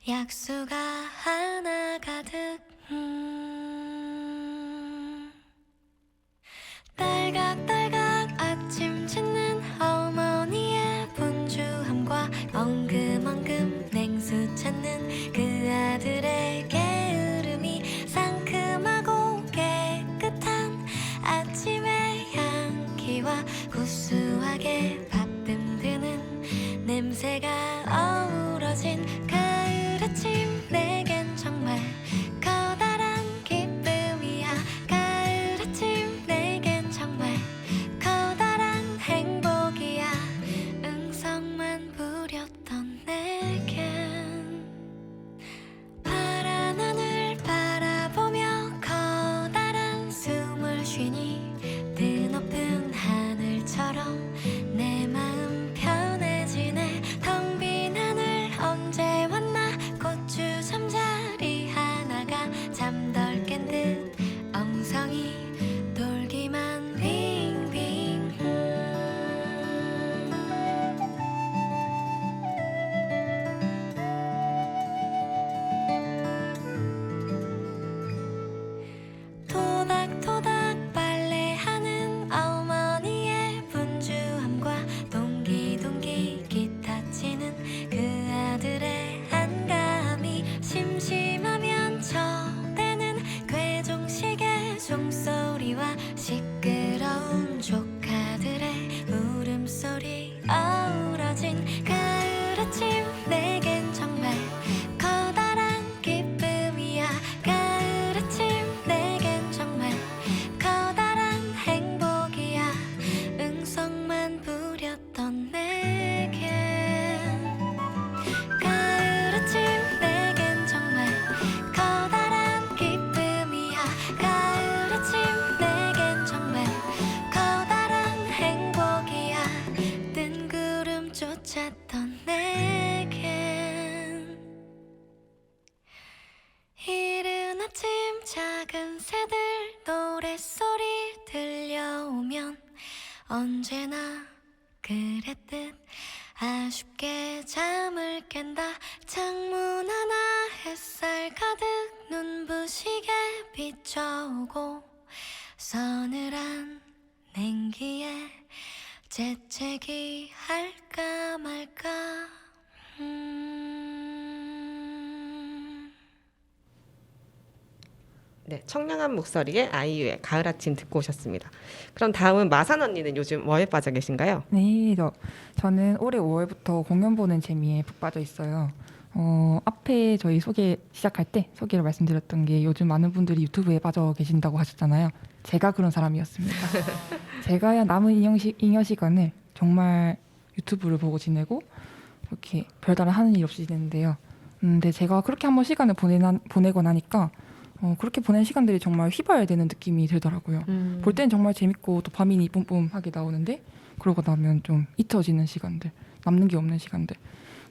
약수가 하나 가득 딸각딸각 아침 짓는 어머니의 분주함과 엉금엉금 냉수 찾는 그 아들의 게으름이 상큼하고 깨끗한 아침의 향기와 구수하게 밥 종소리와 시끄러운 조카들의 울음소리 어우러진 가을 아침 내겐 정말 커다란 기쁨이야. 가을 아침 내겐 정말 커다란 행복이야. 응성만 부렸던 내겐 가을 아침 내겐 정말 커다란 기쁨이야. 가을 아침 내겐 정말 커다란 행복이야. 뜬구름 쫓았던 내겐 이른 아침 작은 새들 노랫소리 들려오면 언제나 그랬듯 아쉽게 잠을 깬다. 창문 하나 햇살 가득 눈부시게 비춰오고 서늘한 냉기에 재채기 할까 말까. 네, 청량한 목소리의 아이유의 가을 아침 듣고 오셨습니다. 그럼 다음은 마산 언니는 요즘 뭐에 빠져 계신가요? 네, 저는 올해 5월부터 공연 보는 재미에 푹 빠져 있어요. 앞에 저희 소개 시작할 때 소개를 말씀드렸던 게 요즘 많은 분들이 유튜브에 빠져 계신다고 하셨잖아요. 제가 그런 사람이었습니다. 제가 남은 잉여 시간을 정말 유튜브를 보고 지내고 이렇게 별다른 하는 일 없이 지냈는데요. 근데 제가 그렇게 한번 시간을 보내고 나니까 그렇게 보낸 시간들이 정말 휘발되는 느낌이 들더라고요. 볼 때는 정말 재밌고 도파민이 뿜뿜하게 나오는데 그러고 나면 좀 잊혀지는 시간들, 남는 게 없는 시간들.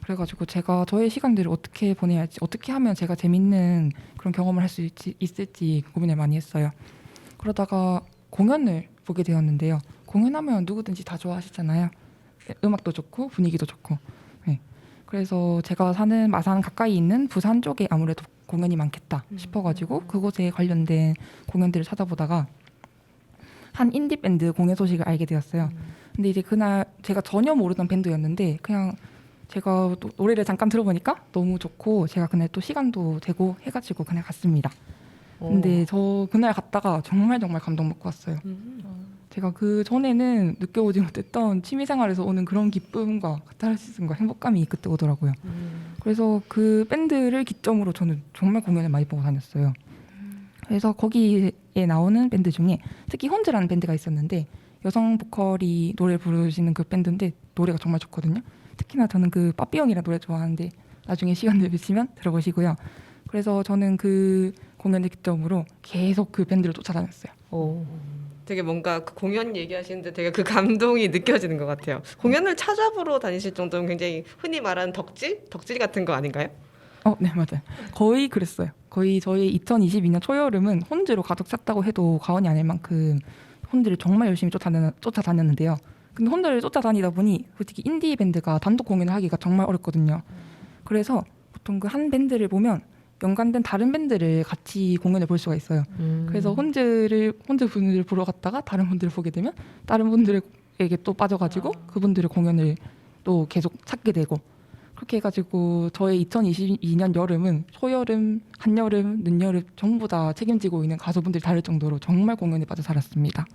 그래가지고 제가 저의 시간들을 어떻게 보내야 할지, 어떻게 하면 제가 재밌는 그런 경험을 할 수 있을지 고민을 많이 했어요. 그러다가 공연을 보게 되었는데요. 공연하면 누구든지 다 좋아하시잖아요. 음악도 좋고 분위기도 좋고. 네. 그래서 제가 사는 마산 가까이 있는 부산 쪽에 아무래도 공연이 많겠다 싶어가지고 그곳에 관련된 공연들을 찾아보다가 한 인디 밴드 공연 소식을 알게 되었어요. 근데 이제 그날 제가 전혀 모르던 밴드였는데 그냥 제가 노래를 잠깐 들어보니까 너무 좋고 제가 그날 또 시간도 되고 해가지고 그날 갔습니다. 근데 저 그날 갔다가 정말 감동 먹고 왔어요. 제가 그 전에는 느껴보지 못했던 취미생활에서 오는 그런 기쁨과 카타르시스과 행복감이 그때 오더라고요. 그래서 그 밴드를 기점으로 저는 정말 공연을 많이 보고 다녔어요. 그래서 거기에 나오는 밴드 중에 특히 혼즈라는 밴드가 있었는데 여성 보컬이 노래를 부르시는 그 밴드인데 노래가 정말 좋거든요. 특히나 저는 그 빠삐용이라는 노래 좋아하는데 나중에 시간 되시면 들어보시고요. 그래서 저는 그 공연을 기점으로 계속 그 밴드를 쫓아다녔어요. 되게 뭔가 그 공연 얘기하시는데 되게 그 감동이 느껴지는 것 같아요. 공연을 찾아보러 다니실 정도면 굉장히 흔히 말하는 덕질 같은 거 아닌가요? 네 맞아요. 거의 그랬어요. 거의 저희 2022년 초여름은 혼즈로 가득 찼다고 해도 과언이 아닐 만큼 혼즈를 정말 열심히 쫓아다녔는데요. 근데 혼즈를 쫓아다니다 보니 솔직히 인디 밴드가 단독 공연을 하기가 정말 어렵거든요. 그래서 보통 그 한 밴드를 보면 연관된 다른 밴드를 같이 공연을 볼 수가 있어요. 그래서 혼즈 분들을 보러 갔다가 다른 분들을 보게 되면 다른 분들에게 또 빠져가지고 그분들의 공연을 또 계속 찾게 되고 그렇게 해가지고 저의 2022년 여름은 초여름, 한여름, 늦여름 전부 다 책임지고 있는 가수분들이 다를 정도로 정말 공연에 빠져 살았습니다.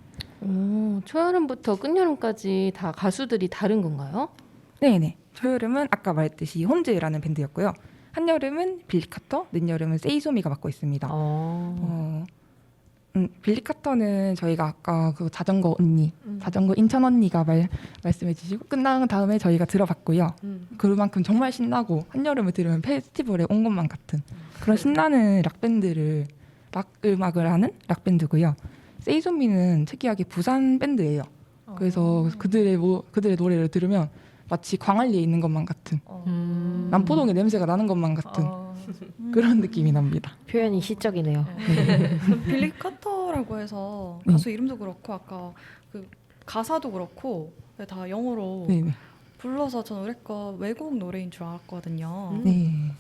초여름부터 끝여름까지 다 가수들이 다른 건가요? 네네. 초여름은 아까 말했듯이 혼즈라는 밴드였고요. 한여름은 빌리 카터, 늦여름은 세이소미가 맡고 있습니다. 빌리 카터는 저희가 아까 그 자전거 언니, 자전거 인천 언니가 말씀해주시고 끝난 다음에 저희가 들어봤고요. 그만큼 정말 신나고 한여름을 들으면 페스티벌에 온 것만 같은 그런 신나는 락 음악을 하는 락 밴드고요. 세이소미는 특이하게 부산 밴드예요. 그래서 그들의 노래를 들으면 마치 광안리에 있는 것만 같은 남포동의 냄새가 나는 것만 같은 그런 느낌이 납니다. 표현이 시적이네요. 빌리 카터라고 해서 네. 가수 이름도 그렇고 아까 그 가사도 그렇고 다 영어로 네네. 불러서 저는 그랬고 외국 노래인 줄 알았거든요. 네.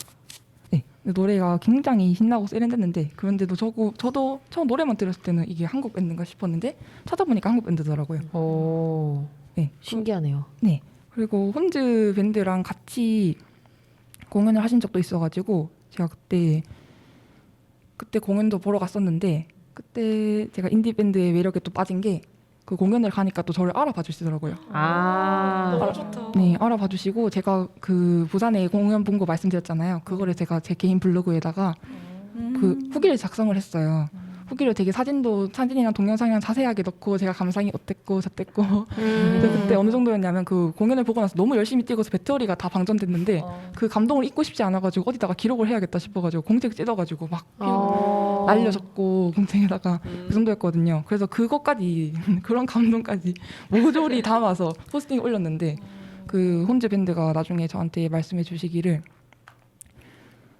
노래가 굉장히 신나고 세련됐는데 그런데도 저도 처음 노래만 들었을 때는 이게 한국 밴드인가 싶었는데 찾아보니까 한국 밴드더라고요. 네. 신기하네요. 네. 그리고 혼즈 밴드랑 같이 공연을 하신 적도 있어가지고 제가 그때 공연도 보러 갔었는데 그때 제가 인디 밴드의 매력에 또 빠진 게 그 공연을 가니까 또 저를 알아봐 주시더라고요. 너무 좋다. 네, 알아봐 주시고 제가 그 부산에 공연 본 거 말씀드렸잖아요. 그거를 제가 제 개인 블로그에다가 그 후기를 작성을 했어요. 후기를 되게 사진이랑 동영상이랑 자세하게 넣고 제가 감상이 어땠고 저땠고 근데 그때 어느 정도였냐면 그 공연을 보고 나서 너무 열심히 뛰고서 배터리가 다 방전됐는데 그 감동을 잊고 싶지 않아가지고 어디다가 기록을 해야겠다 싶어가지고 공책 찢어가지고 막 날려줬고 공책에다가 그 정도였거든요. 그래서 그것까지 그런 감동까지 모조리 담아서 포스팅 올렸는데 그 혼즈 밴드가 나중에 저한테 말씀해 주시기를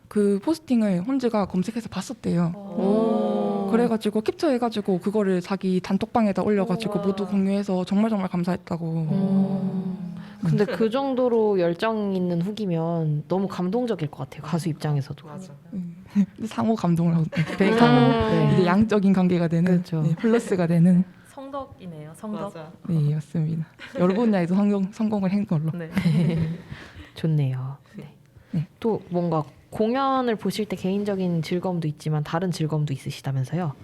그 포스팅을 혼즈가 검색해서 봤었대요. 그래가지고 캡처해가지고 그거를 자기 단톡방에다 올려가지고 모두 공유해서 정말 감사했다고. 근데 그 정도로 열정 있는 후기면 너무 감동적일 것 같아요. 가수 입장에서도. 맞아. 상호 감동을 하고 상호 네. 이제 양적인 관계가 되는 그렇죠. 네, 플러스가 되는 성덕이네요. 성덕. 맞아. 네 맞습니다. 여러 분야에서 성공을 한 걸로. 네. 좋네요. 네. 네. 또 뭔가 공연을 보실 때 개인적인 즐거움도 있지만 다른 즐거움도 있으시다면서요?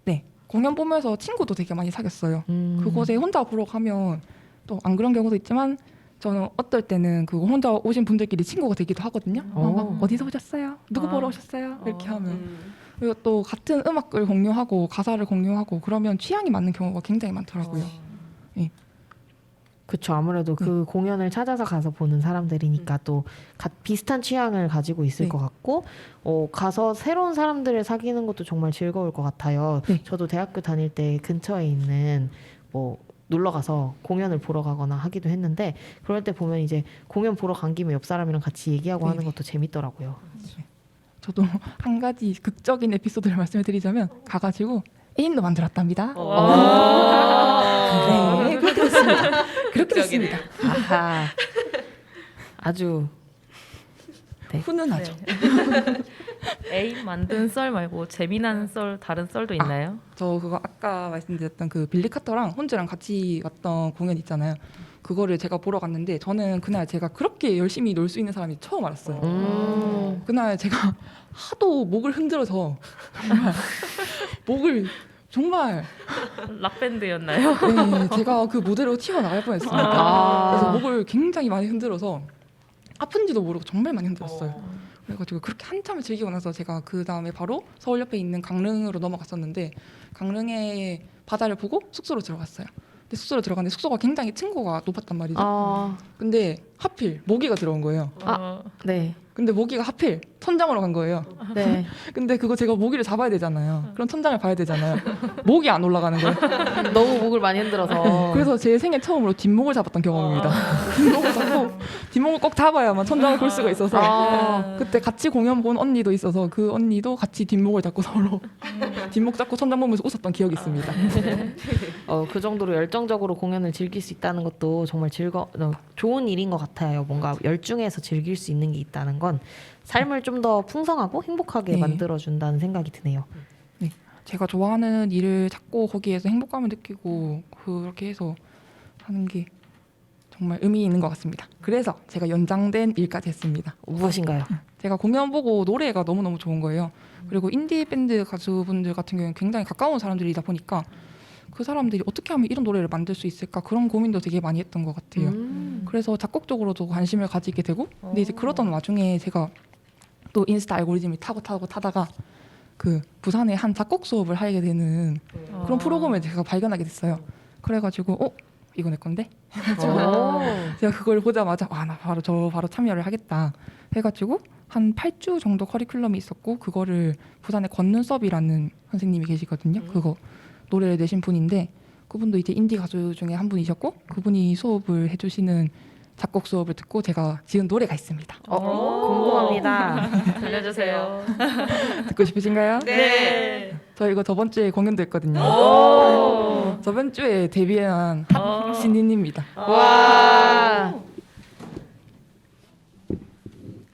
네 공연 보면서 친구도 되게 많이 사귀었어요. 그곳에 음. 혼자 보러 가면 또 안 그런 경우도 있지만 저는 어떨 때는 그 혼자 오신 분들끼리 친구가 되기도 하거든요. 막 어디서 오셨어요? 누구 보러 오셨어요? 이렇게 하면 그리고 또 같은 음악을 공유하고 가사를 공유하고 그러면 취향이 맞는 경우가 굉장히 많더라고요. 그쵸. 아무래도 그 공연을 찾아서 가서 보는 사람들이니까 또 비슷한 취향을 가지고 있을 네. 것 같고 가서 새로운 사람들을 사귀는 것도 정말 즐거울 것 같아요. 네. 저도 대학교 다닐 때 근처에 있는 뭐 놀러 가서 공연을 보러 가거나 하기도 했는데 그럴 때 보면 이제 공연 보러 간 김에 옆 사람이랑 같이 얘기하고 하는 것도 재밌더라고요. 저도 한 가지 극적인 에피소드를 말씀을 드리자면 가가지고 애인도 만들었답니다. 네, 그렇게 됐습니다. 그렇게 됐습니다. 아하. 아주 훈훈하죠. 애인 만든 썰 말고 재미난 썰 다른 썰도 있나요? 저 그거 아까 말씀드렸던 그 빌리 카터랑 혼즈랑 같이 왔던 공연 있잖아요. 그거를 제가 보러 갔는데 저는 그날 제가 그렇게 열심히 놀 수 있는 사람이 처음 알았어요. 그날 제가 하도 목을 흔들어서 정말 목을 정말 락 밴드였나요? 네, 제가 그 무대로 튀어나갈 뻔했습니다. 그래서 목을 굉장히 많이 흔들어서 아픈지도 모르고 정말 많이 흔들었어요. 그래가지고 그렇게 한참을 즐기고 나서 제가 그 다음에 바로 서울 옆에 있는 강릉으로 넘어갔었는데 강릉의 바다를 보고 숙소로 들어갔어요. 근데 숙소로 들어갔는데 숙소가 굉장히 층고가 높았단 말이죠. 근데 하필 모기가 들어온 거예요. 네. 근데 모기가 하필 천장으로 간 거예요. 네. 근데 그거 제가 모기를 잡아야 되잖아요. 그럼 천장을 봐야 되잖아요. 목이 안 올라가는 거예요. 너무 목을 많이 흔들어서. 그래서 제 생애 처음으로 뒷목을 잡았던 경험입니다. 뒷목을 잡고 뒷목을 꼭 잡아야만 천장을 볼 수가 있어서 그때 같이 공연 본 언니도 있어서 그 언니도 같이 뒷목을 잡고 서로 뒷목 잡고 천장 보면서 웃었던 기억이 있습니다. 그 정도로 열정적으로 공연을 즐길 수 있다는 것도 정말 좋은 일인 것 같아요. 뭔가 열중해서 즐길 수 있는 게 있다는 건 삶을 좀 더 풍성하고 행복하게 네. 만들어준다는 생각이 드네요. 네, 제가 좋아하는 일을 찾고 거기에서 행복감을 느끼고 그렇게 해서 하는 게 정말 의미 있는 것 같습니다. 그래서 제가 연장된 일까지 했습니다. 무엇인가요? 제가 공연 보고 노래가 너무너무 좋은 거예요. 그리고 인디 밴드 가수분들 같은 경우는 굉장히 가까운 사람들이다 보니까 그 사람들이 어떻게 하면 이런 노래를 만들 수 있을까 그런 고민도 되게 많이 했던 것 같아요. 그래서 작곡적으로도 관심을 가지게 되고 근데 이제 그러던 와중에 제가 또 인스타 알고리즘이 타다가 그 부산에 한 작곡 수업을 하게 되는 그런 프로그램을 제가 발견하게 됐어요. 그래가지고 이거 내 건데? 제가 그걸 보자마자 나 바로 참여를 하겠다 해가지고 한 8주 정도 커리큘럼이 있었고 그거를 부산에 권눈썹이라는 선생님이 계시거든요. 그거 노래를 내신 분인데 그분도 이제 인디 가수 중에 한 분이셨고 그분이 수업을 해주시는 작곡 수업을 듣고 제가 지은 노래가 있습니다. 궁금합니다. 들려주세요. 듣고 싶으신가요? 네. 저 이거 저번 주에 공연도 했거든요. 저번 주에 데뷔한 신인입니다. 와.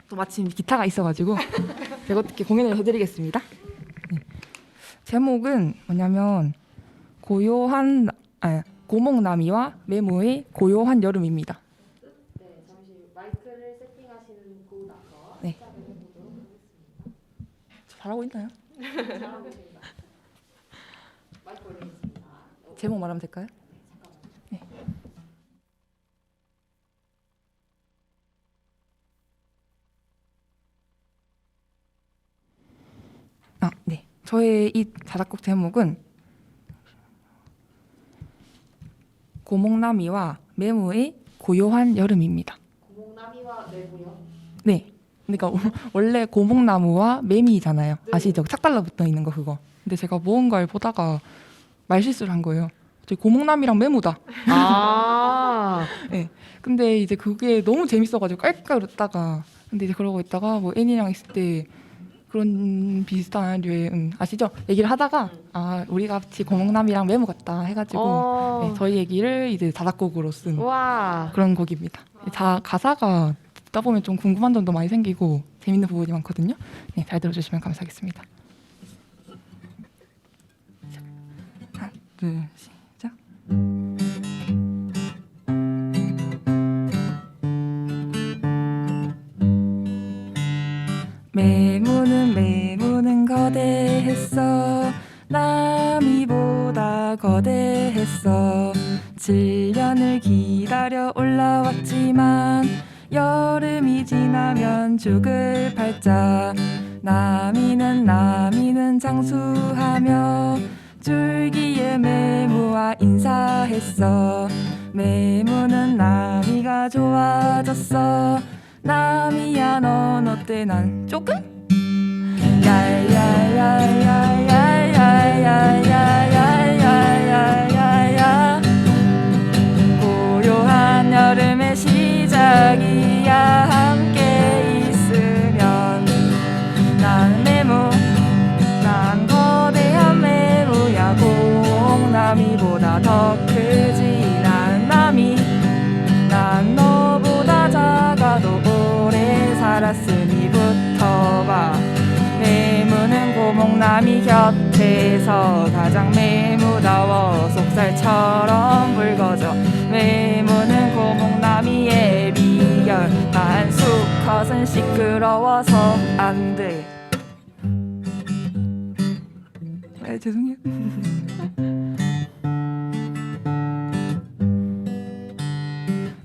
또 마침 기타가 있어가지고 제가 어떻게 공연을 해드리겠습니다. 네. 제목은 뭐냐면 고목나미와 메모의 고요한 여름입니다. 네, 잠시 마이크를 세팅하시는 네. 잘하고 있나요? 제목 말하면 될까요? 네. 네. 저의 이 자작곡 제목은 고목나미와 메무의 고요한 여름입니다. 고목나미와 매무요? 네. 그러니까 원래 고목나무와 매미잖아요. 아시죠? 착 달라붙어 있는 거 그거. 근데 제가 무언가를 보다가 말실수를 한 거예요. 저기 고목나미랑 매무다. 아, 네. 근데 이제 그게 너무 재밌어가지고 깔깔 웃다가 근데 이제 그러고 있다가 뭐 애니랑 있을 때 그런 비슷한 류의 아시죠? 얘기를 하다가 우리가 같이 고목나미랑 매무 같다 해가지고 네, 저희 얘기를 이제 자작곡으로 쓴 와, 그런 곡입니다. 가사가 듣다 보면 좀 궁금한 점도 많이 생기고 재밌는 부분이 많거든요. 네, 잘 들어주시면 감사하겠습니다. 하나, 둘, 시작. 매무는 거대했어. 나미보다 거대했어. 7년을 기다려 올라왔지만 여름이 지나면 죽을 팔자. 나미는 장수하며 줄기에 매무와 인사했어. 매무는 나미가 좋아졌어. 나미야 넌 어때 난 조금? 야야야야야야야야야야야야야야야 고요한 여름의 시작이야. 함께 있으면 난 매무 난 거대한 매무야. 고목나미보다 더 크지 난 나미 난 너보다 작아도 오래 살았으니 붙어봐. 매무는 고목나미 곁에서 가장 매무다워 속살처럼 붉어져. 매무는 고목나미의 비결 난 수컷은 시끄러워서 안돼. 죄송해요.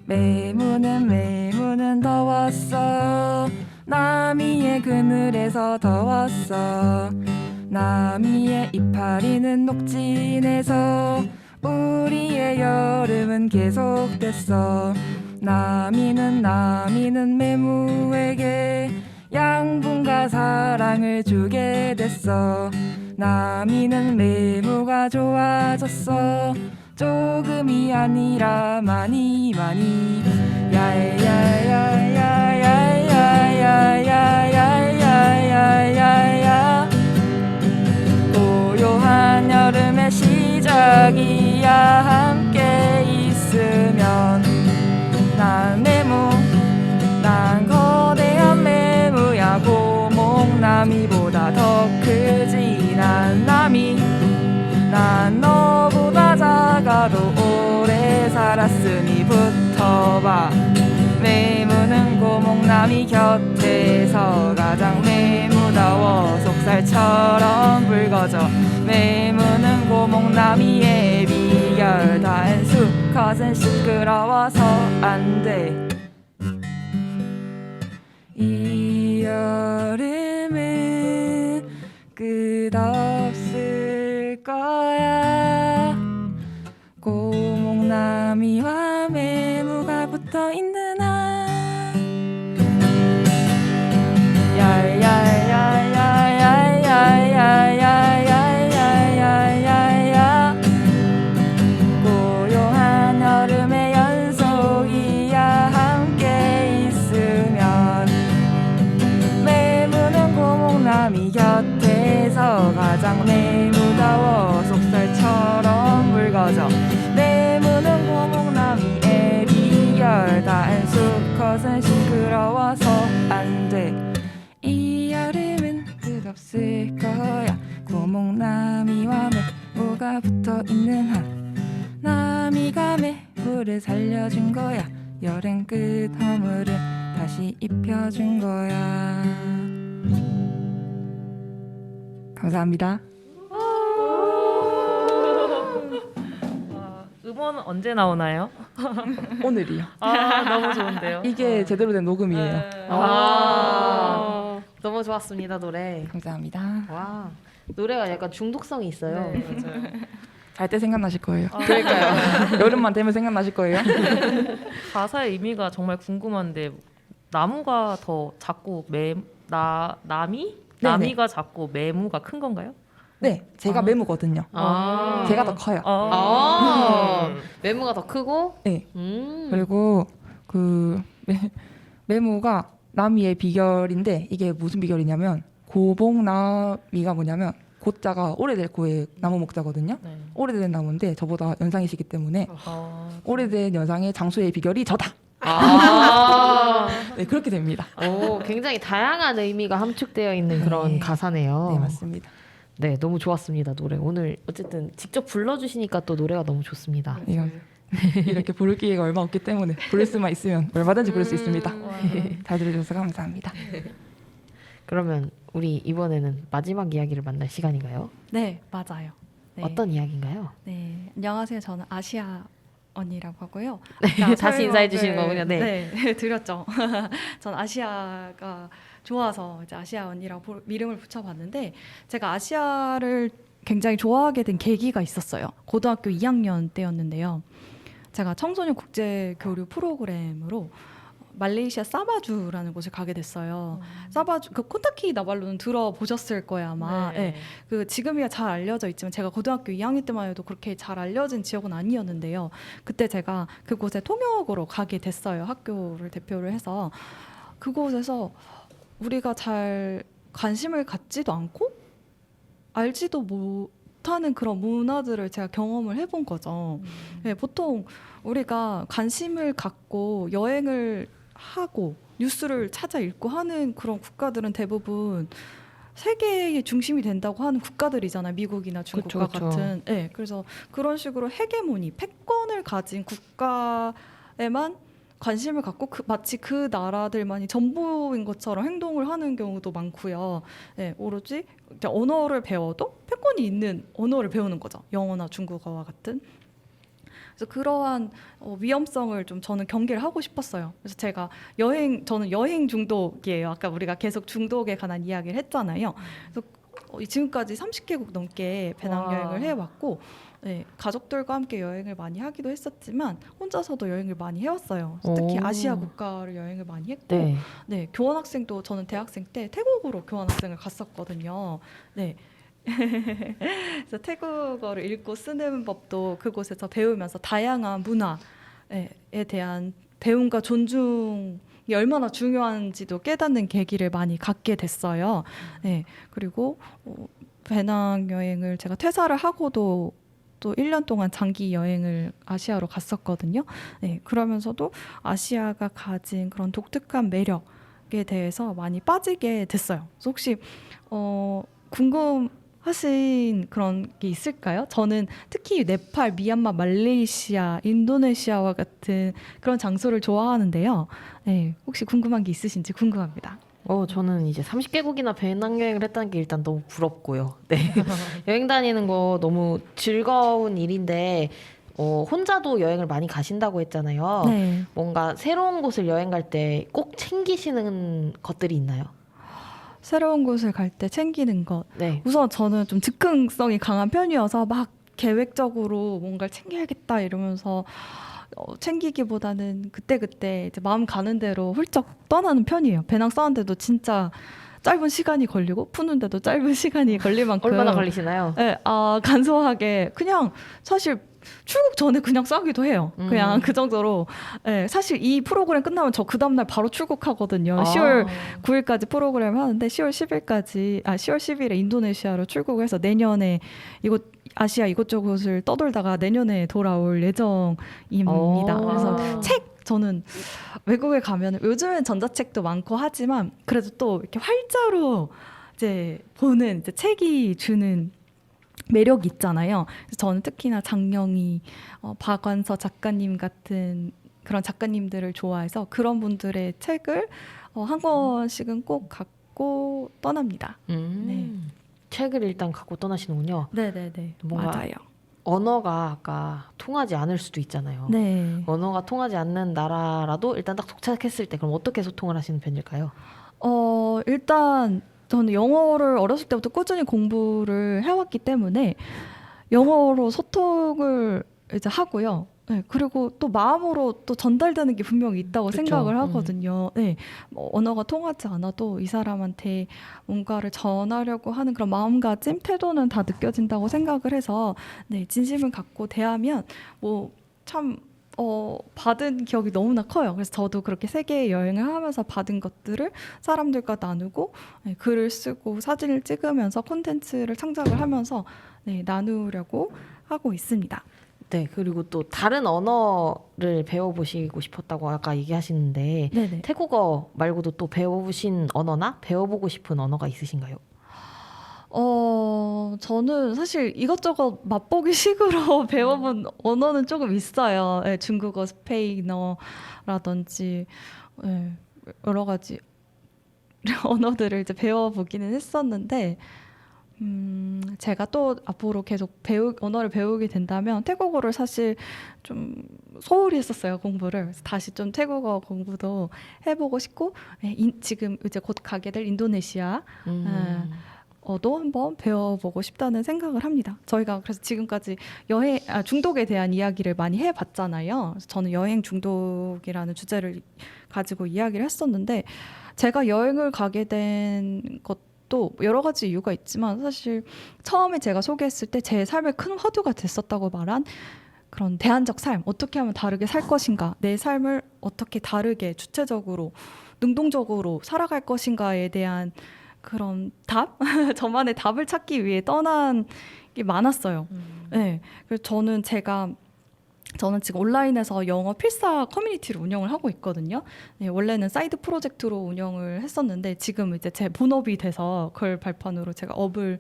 매무는 더웠어. 나미의 그늘에서 더웠어. 나미의 이파리는 녹진해서 우리의 여름은 계속됐어. 나미는 매무에게 양분과 사랑을 주게 됐어. 나미는 매무가 좋아졌어. 조금이 아니라 많이 야야야야야야야야야야야야야야야 고요한 여름의 시작이야. 함께 있으면 난 매무 난 거대한 매무야. 고목나미보다 더 크지 난 나미 난 너보다 작아도 오래 살았으니 붙어봐. 매무는 고목나미 곁에서 가장 매무다워 속살처럼 붉어져. 매무는 고목나미의 비결 단 수컷은 시끄러워서 안돼. 이 여름은 끝없을 거야. 고목나미와 매무가 붙어있는 한 야야야야야야야야야야야야야 고요한 여름의 연속이야. 함께 있으면 매무는 고목나미 곁에서 가장 매무다워 속살처럼 붉어져. 매무는 고목나미의 비결 단 수컷은 시끄러워서 안돼. 이 여름은 끝없을 거야. 고목나미와 매무가 붙어있는 한 나미가 매무를 살려준 거야. 여름 끝 허물을 다시 입혀준 거야. 감사합니다. 음원 언제 나오나요? 오늘이요. 아 너무 좋은데요. 이게 제대로 된 녹음이에요. 너무 좋았습니다 노래. 감사합니다. 와 노래가 약간 중독성이 있어요. 네, 맞아요. 잘 때 생각나실 거예요. 그러니까요. 여름만 되면 생각나실 거예요. 가사의 의미가 정말 궁금한데 나무가 더 작고 나미가 작고 매무가 큰 건가요? 네, 제가 메모거든요. 아. 제가 더 커요. 메모가 더 크고. 네. 그리고 그 메모가 나미의 비결인데 이게 무슨 비결이냐면 고봉나미가 뭐냐면 고자가 오래될 고의 나무 목자거든요. 네. 오래된 나무인데 저보다 연상이시기 때문에 어, 오래된 연상의 장수의 비결이 저다. 네, 그렇게 됩니다. 오, 굉장히 다양한 의미가 함축되어 있는 그런 네. 가사네요. 네, 맞습니다. 네, 너무 좋았습니다 노래. 오늘 어쨌든 직접 불러주시니까 또 노래가 너무 좋습니다. 이렇게 부를 기회가 얼마 없기 때문에 부를 수만 있으면 얼마든지 부를 수 있습니다. 잘 들어주셔서 감사합니다. 그러면 우리 이번에는 마지막 이야기를 만날 시간인가요? 네, 맞아요. 네. 어떤 이야기인가요? 네, 안녕하세요. 저는 아시아 언니라고 하고요. 다시 인사해 주시는 거군요. 네. 네, 드렸죠. 전 아시아가 좋아서 이제 아시아 언니라고 이름을 붙여봤는데 제가 아시아를 굉장히 좋아하게 된 계기가 있었어요. 고등학교 2학년 때였는데요. 제가 청소년 국제 교류 프로그램으로 말레이시아 사바주라는 곳을 가게 됐어요. 사바주 그 콘타키나발루는 들어보셨을 거예요 아마. 네. 그 지금이야 잘 알려져 있지만 제가 고등학교 2학년 때만 해도 그렇게 잘 알려진 지역은 아니었는데요. 그때 제가 그곳에 통역으로 가게 됐어요. 학교를 대표를 해서 그곳에서 우리가 잘 관심을 갖지도 않고 알지도 못하는 그런 문화들을 제가 경험을 해본 거죠. 네, 보통 우리가 관심을 갖고 여행을 하고 뉴스를 찾아 읽고 하는 그런 국가들은 대부분 세계의 중심이 된다고 하는 국가들이잖아요. 미국이나 중국과 그쵸. 같은. 네, 그래서 그런 식으로 헤게모니, 패권을 가진 국가에만 관심을 갖고 마치 그 나라들만이 전부인 것처럼 행동을 하는 경우도 많고요. 네, 오로지 언어를 배워도 패권이 있는 언어를 배우는 거죠. 영어나 중국어와 같은. 그래서 그러한 위험성을 좀 저는 경계를 하고 싶었어요. 그래서 제가 저는 여행 중독이에요. 아까 우리가 계속 중독에 관한 이야기를 했잖아요. 그래서 지금까지 30개국 넘게 배낭여행을 해왔고 네, 가족들과 함께 여행을 많이 하기도 했었지만 혼자서도 여행을 많이 해왔어요. 그래서 특히 아시아 국가를 여행을 많이 했고 네. 네, 교환학생도 저는 대학생 때 태국으로 교환학생을 갔었거든요. 네. 그래서 태국어를 읽고 쓰는 법도 그곳에서 배우면서 다양한 문화에 대한 배움과 존중이 얼마나 중요한지도 깨닫는 계기를 많이 갖게 됐어요. 네, 그리고 배낭여행을 제가 퇴사를 하고도 또 1년 동안 장기 여행을 아시아로 갔었거든요. 네, 그러면서도 아시아가 가진 그런 독특한 매력에 대해서 많이 빠지게 됐어요. 그래서 혹시 궁금하신 그런 게 있을까요? 저는 특히 네팔, 미얀마, 말레이시아, 인도네시아와 같은 그런 장소를 좋아하는데요. 네, 혹시 궁금한 게 있으신지 궁금합니다. 저는 이제 30개국이나 배낭여행을 했다는 게 일단 너무 부럽고요. 네. 여행 다니는 거 너무 즐거운 일인데 혼자도 여행을 많이 가신다고 했잖아요. 네. 뭔가 새로운 곳을 여행 갈 때 꼭 챙기시는 것들이 있나요? 새로운 곳을 갈 때 챙기는 것. 네. 우선 저는 좀 즉흥성이 강한 편이어서 막 계획적으로 뭔가를 챙겨야겠다 이러면서 챙기기보다는 그때그때 이제 마음 가는 대로 훌쩍 떠나는 편이에요. 배낭 싸는데도 진짜 짧은 시간이 걸리고 푸는데도 짧은 시간이 걸릴 만큼 얼마나 걸리시나요? 네, 간소하게 그냥 사실 출국 전에 그냥 싸기도 해요. 그냥 그 정도로. 네, 사실 이 프로그램 끝나면 저 그 다음날 바로 출국하거든요. 10월 9일까지 프로그램 하는데 10월 10일에 인도네시아로 출국을 해서 내년에 아시아 이곳저곳을 떠돌다가 내년에 돌아올 예정입니다. 그래서 저는 외국에 가면 요즘엔 전자책도 많고 하지만 그래도 또 이렇게 활자로 이제 보는 이제 책이 주는 매력이 있잖아요. 그래서 저는 특히나 장영희, 박완서 작가님 같은 그런 작가님들을 좋아해서 그런 분들의 책을 한 권씩은 꼭 갖고 떠납니다. 네. 책을 일단 갖고 떠나시는군요. 네네네. 뭔가 맞아요. 언어가 아까 통하지 않을 수도 있잖아요. 네. 언어가 통하지 않는 나라라도 일단 딱 도착했을 때 그럼 어떻게 소통을 하시는 편일까요? 일단 저는 영어를 어렸을 때부터 꾸준히 공부를 해왔기 때문에 영어로 소통을 이제 하고요. 네, 그리고 또 마음으로 또 전달되는 게 분명히 있다고 그쵸. 생각을 하거든요. 네, 뭐 언어가 통하지 않아도 이 사람한테 뭔가를 전하려고 하는 그런 마음가짐, 태도는 다 느껴진다고 생각을 해서 네, 진심을 갖고 대하면 뭐 참 받은 기억이 너무나 커요. 그래서 저도 그렇게 세계 여행을 하면서 받은 것들을 사람들과 나누고 네, 글을 쓰고 사진을 찍으면서 콘텐츠를 창작을 하면서 네, 나누려고 하고 있습니다. 네, 그리고 또 다른 언어를 배워보시고 싶었다고 아까 얘기하시는데 네네. 태국어 말고도 또 배워보신 언어나 배워보고 싶은 언어가 있으신가요? 저는 사실 이것저것 맛보기 식으로 배워본 언어는 조금 있어요. 예, 중국어, 스페인어라든지 예, 여러 가지 언어들을 이제 배워보기는 했었는데 제가 또 앞으로 계속 언어를 배우게 된다면 태국어를 사실 좀 소홀히 했었어요, 공부를. 그래서 다시 좀 태국어 공부도 해보고 싶고 예, 지금 이제 곧 가게 될 인도네시아 도 한번 배워보고 싶다는 생각을 합니다. 저희가 그래서 지금까지 중독에 대한 이야기를 많이 해봤잖아요. 그래서 저는 여행 중독이라는 주제를 가지고 이야기를 했었는데 제가 여행을 가게 된 것도 여러 가지 이유가 있지만 사실 처음에 제가 소개했을 때 제 삶의 큰 화두가 됐었다고 말한 그런 대안적 삶, 어떻게 하면 다르게 살 것인가, 내 삶을 어떻게 다르게 주체적으로 능동적으로 살아갈 것인가에 대한 그런 답? 저만의 답을 찾기 위해 떠난 게 많았어요. 네. 그래서 저는 지금 온라인에서 영어 필사 커뮤니티를 운영을 하고 있거든요. 네, 원래는 사이드 프로젝트로 운영을 했었는데 지금 이제 제 본업이 돼서 그걸 발판으로 제가 업을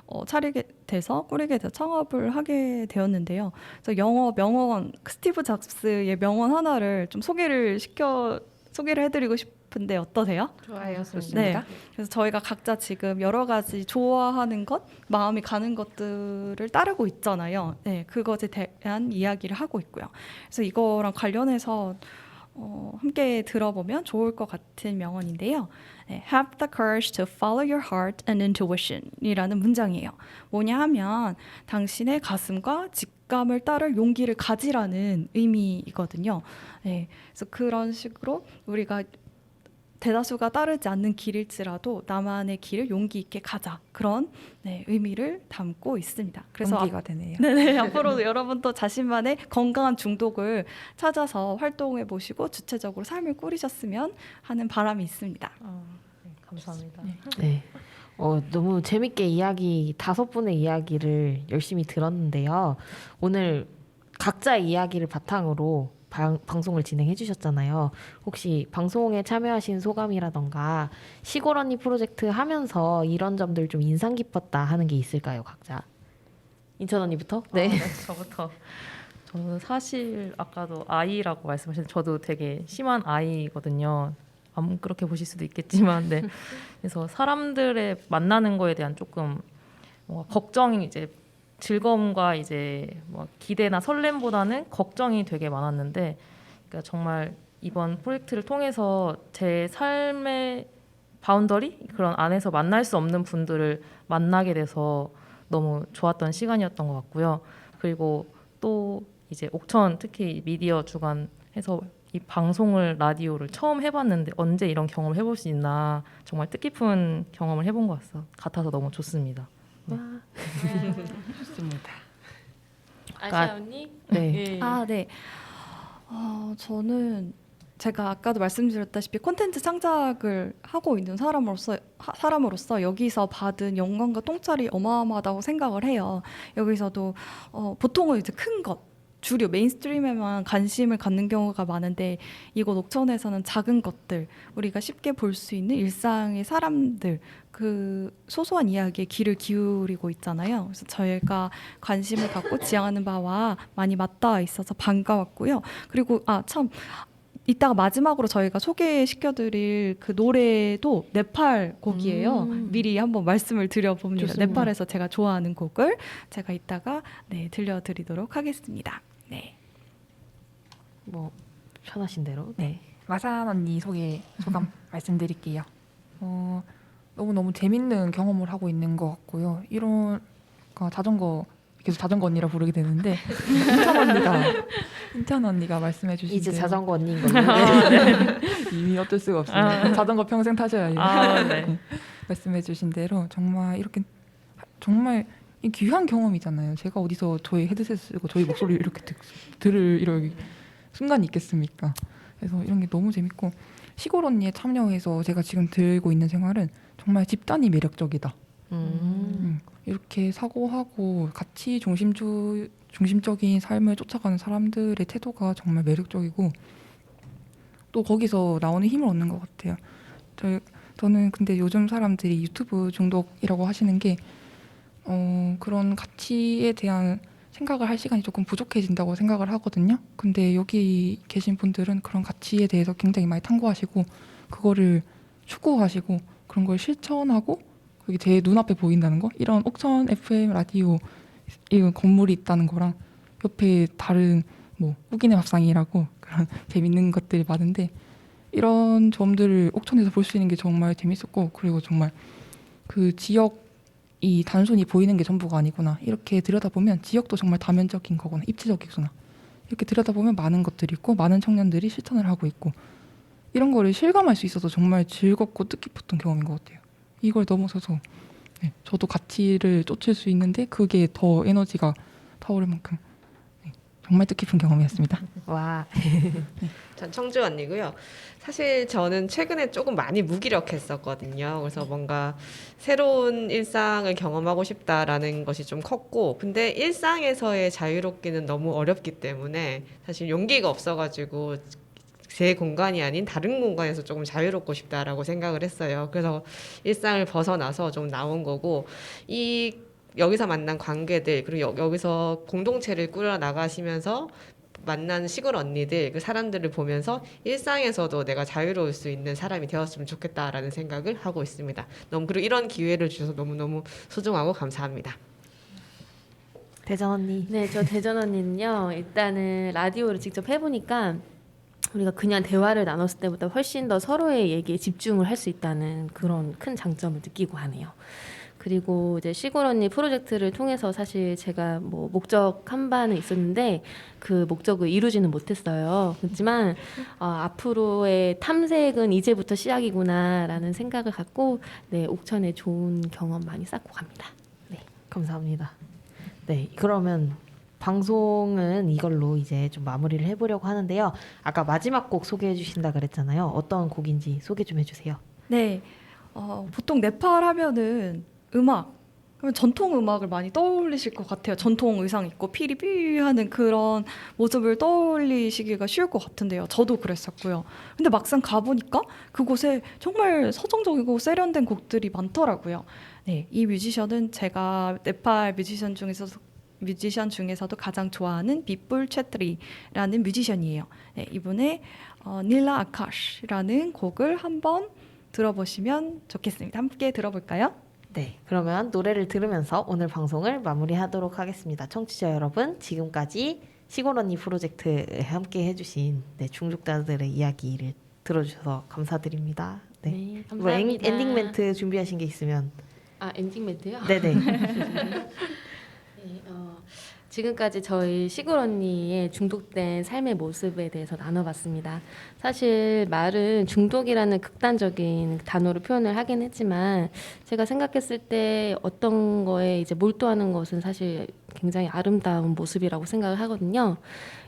꾸리게 돼서 창업을 하게 되었는데요. 그래서 영어 명언 스티브 잡스의 명언 하나를 좀 소개를 해드리고 싶은데 어떠세요? 좋아요. 네. 그래서 저희가 각자 지금 여러 가지 좋아하는 것, 마음이 가는 것들을 따르고 있잖아요. 네, 그것에 대한 이야기를 하고 있고요. 그래서 이거랑 관련해서 함께 들어보면 좋을 것 같은 명언인데요. 네, Have the courage to follow your heart and intuition이라는 문장이에요. 뭐냐 하면 당신의 가슴과 직감을 따를 용기를 가지라는 의미이거든요. 네, 그래서 그런 식으로 우리가 대다수가 따르지 않는 길일지라도 나만의 길을 용기 있게 가자, 그런 네, 의미를 담고 있습니다. 그래서 용기가 되네요. 네네, 앞으로도 여러분도 자신만의 건강한 중독을 찾아서 활동해 보시고 주체적으로 삶을 꾸리셨으면 하는 바람이 있습니다. 네, 감사합니다. 네. 너무 재밌게 5분의 이야기를 열심히 들었는데요. 오늘 각자의 이야기를 바탕으로 방송을 진행해 주셨잖아요. 혹시 방송에 참여하신 소감이라던가 시골 언니 프로젝트 하면서 이런 점들 좀 인상 깊었다 하는 게 있을까요, 각자? 인천 언니부터? 네. 저부터. 저는 사실 아까도 아이라고 말씀하셨는데 저도 되게 심한 아이거든요. 안 그렇게 보실 수도 있겠지만, 네. 그래서 사람들의 만나는 거에 대한 조금 뭔가 걱정이 이제 즐거움과 이제 뭐 기대나 설렘보다는 걱정이 되게 많았는데, 그러니까 정말 이번 프로젝트를 통해서 제 삶의 바운더리 그런 안에서 만날 수 없는 분들을 만나게 돼서 너무 좋았던 시간이었던 것 같고요. 그리고 또 이제 옥천 특히 미디어 주간해서 이 방송을 라디오를 처음 해봤는데 언제 이런 경험을 해볼 수 있나 정말 뜻깊은 경험을 해본 것 같아서 너무 좋습니다. 네. 좋습니다. 아시아 언니? 네. 네. 저는 제가 아까도 말씀드렸다시피 콘텐츠 창작을 하고 있는 사람으로서 여기서 받은 영광과 통찰이 어마어마하다고 생각을 해요. 여기서도 보통은 이제 큰 것, 주류 메인스트림에만 관심을 갖는 경우가 많은데 이곳 옥천에서는 작은 것들, 우리가 쉽게 볼 수 있는 일상의 사람들, 그 소소한 이야기에 귀를 기울이고 있잖아요. 그래서 저희가 관심을 갖고 지향하는 바와 많이 맞닿아 있어서 반가웠고요. 그리고 참 이따가 마지막으로 저희가 소개시켜드릴 그 노래도 네팔 곡이에요. 미리 한번 말씀을 드려봅니다. 좋습니다. 네팔에서 제가 좋아하는 곡을 제가 이따가 들려드리도록 하겠습니다. 네. 뭐 편하신 대로. 네. 마산 언니 소개 소감 말씀드릴게요. 너무너무 재밌는 경험을 하고 있는 것 같고요. 이런 계속 자전거 언니라 부르게 되는데 인천 언니가 말씀해 주신 이제 대로 자전거 언니인 걸로. 이미 어쩔 수가 없습니다. 자전거 평생 타셔야죠. 네. 말씀해 주신 대로 정말 이렇게 정말 이 귀한 경험이잖아요. 제가 어디서 저희 헤드셋 쓰고 저희 목소리를 이렇게 들을 이런 순간이 있겠습니까? 그래서 이런 게 너무 재밌고 시골 언니에 참여해서 제가 지금 들고 있는 생활은 정말 집단이 매력적이다. 이렇게 사고하고 같이 중심적인 삶을 쫓아가는 사람들의 태도가 정말 매력적이고 또 거기서 나오는 힘을 얻는 것 같아요. 저는 근데 요즘 사람들이 유튜브 중독이라고 하시는 게 그런 가치에 대한 생각을 할 시간이 조금 부족해진다고 생각을 하거든요. 근데 여기 계신 분들은 그런 가치에 대해서 굉장히 많이 탐구하시고 그거를 추구하시고 그런 걸 실천하고 그게 제 눈앞에 보인다는 거, 이런 옥천 FM 라디오 이런 건물이 있다는 거랑 옆에 다른 뭐 우기네 밥상이라고 그런 재밌는 것들이 많은데 이런 점들을 옥천에서 볼 수 있는 게 정말 재밌었고, 그리고 정말 그 지역이 단순히 보이는 게 전부가 아니구나, 이렇게 들여다보면 지역도 정말 다면적인 거구나, 입체적이구나, 이렇게 들여다보면 많은 것들이 있고 많은 청년들이 실천을 하고 있고 이런 거를 실감할 수 있어서 정말 즐겁고 뜻깊었던 경험인 것 같아요. 이걸 넘어서서 저도 가치를 쫓을 수 있는데 그게 더 에너지가 타오를 만큼 정말 뜻깊은 경험이었습니다. 와. 전 청주 언니고요. 사실 저는 최근에 조금 많이 무기력했었거든요. 그래서 뭔가 새로운 일상을 경험하고 싶다라는 것이 좀 컸고, 근데 일상에서의 자유롭기는 너무 어렵기 때문에 사실 용기가 없어가지고 제 공간이 아닌 다른 공간에서 조금 자유롭고 싶다라고 생각을 했어요. 그래서 일상을 벗어나서 좀 나온 거고, 여기서 만난 관계들, 그리고 여기서 공동체를 꾸려 나가시면서 만난 시골 언니들, 그 사람들을 보면서 일상에서도 내가 자유로울 수 있는 사람이 되었으면 좋겠다라는 생각을 하고 있습니다. 그리고 이런 기회를 주셔서 너무너무 소중하고 감사합니다. 대전 언니. 네, 저 대전 언니는요. 일단은 라디오를 직접 해보니까 우리가 그냥 대화를 나눴을 때보다 훨씬 더 서로의 얘기에 집중을 할 수 있다는 그런 큰 장점을 느끼고 하네요. 그리고 이제 시골 언니 프로젝트를 통해서 사실 제가 뭐 목적한 바는 있었는데 그 목적을 이루지는 못했어요. 그렇지만 앞으로의 탐색은 이제부터 시작이구나라는 생각을 갖고 옥천에 좋은 경험 많이 쌓고 갑니다. 네. 감사합니다. 네, 그러면 방송은 이걸로 이제 좀 마무리를 해보려고 하는데요. 아까 마지막 곡 소개해 주신다 그랬잖아요. 어떤 곡인지 소개 좀 해주세요. 네, 보통 네팔 하면은 그러면 전통 음악을 많이 떠올리실 것 같아요. 전통 의상 입고 피리피 하는 그런 모습을 떠올리시기가 쉬울 것 같은데요. 저도 그랬었고요. 근데 막상 가보니까 그곳에 정말 서정적이고 세련된 곡들이 많더라고요. 네, 이 뮤지션은 제가 네팔 뮤지션 중에서도 가장 좋아하는 빗불 채트리라는 뮤지션이에요. 네, 이분의 닐라 아카시라는 곡을 한번 들어보시면 좋겠습니다. 함께 들어볼까요? 네, 그러면 노래를 들으면서 오늘 방송을 마무리하도록 하겠습니다. 청취자 여러분, 지금까지 시골 언니 프로젝트에 함께 해주신 중독자들의 이야기를 들어주셔서 감사드립니다. 네, 네, 뭐 감사합니다. 엔딩 멘트 준비하신 게 있으면. 엔딩 멘트요? 네네. 네, 지금까지 저희 시골 언니의 중독된 삶의 모습에 대해서 나눠봤습니다. 사실 말은 중독이라는 극단적인 단어로 표현을 하긴 했지만 제가 생각했을 때 어떤 거에 이제 몰두하는 것은 사실 굉장히 아름다운 모습이라고 생각을 하거든요.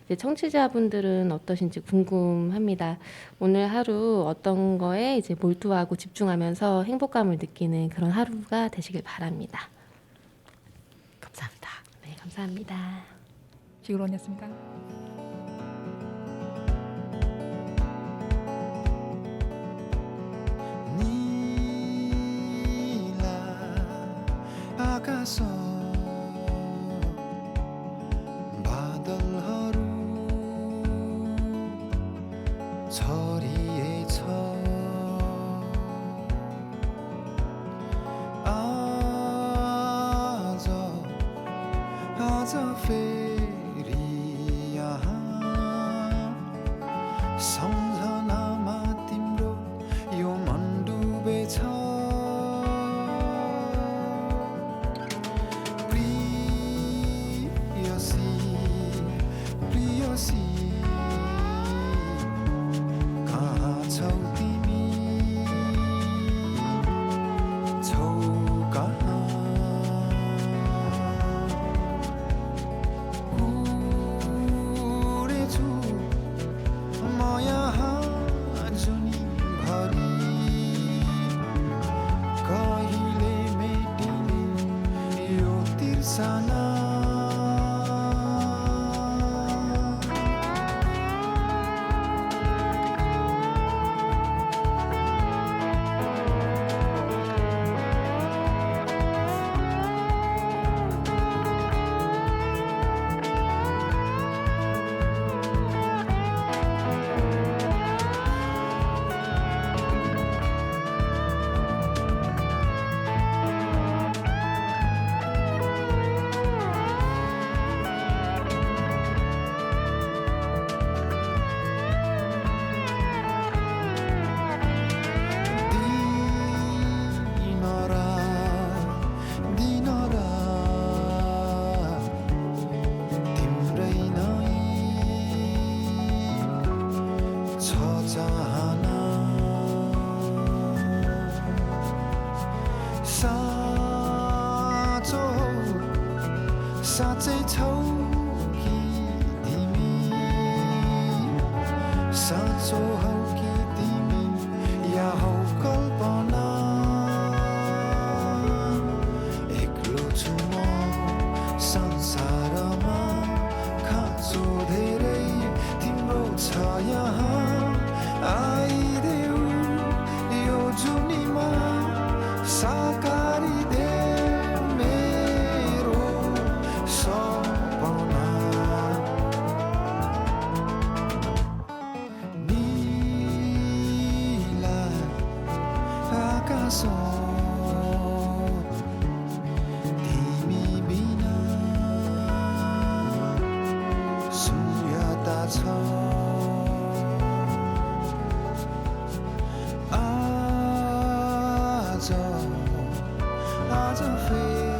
이제 청취자분들은 어떠신지 궁금합니다. 오늘 하루 어떤 거에 이제 몰두하고 집중하면서 행복감을 느끼는 그런 하루가 되시길 바랍니다. 감사합니다. 네, 감사합니다. 시골 언니였습니다. आकाश बादलहरू आज फेरि यहाँ सम्झनामा तिम्रो यो मन डुबेछ प्रियसी प्रियसी कहाँ छौ तिमी छौ कहाँ उडेछु म यहाँ जुनीभरि कहिले मेटिने यो तिर्सना तिम्रै नै छ चाहना साँचो साँच्चै छौ कि तिमी साँचो हौ कि तिमी या हौ कल्पना एक्लो छु म संसारमा खाँचो धेरै तिम्रो छ यहाँ आइदेऊ यो जुनीमा साकारी दे मेरो सपना नीला आकाश तिमी बिना शून्यता छ आज फेरि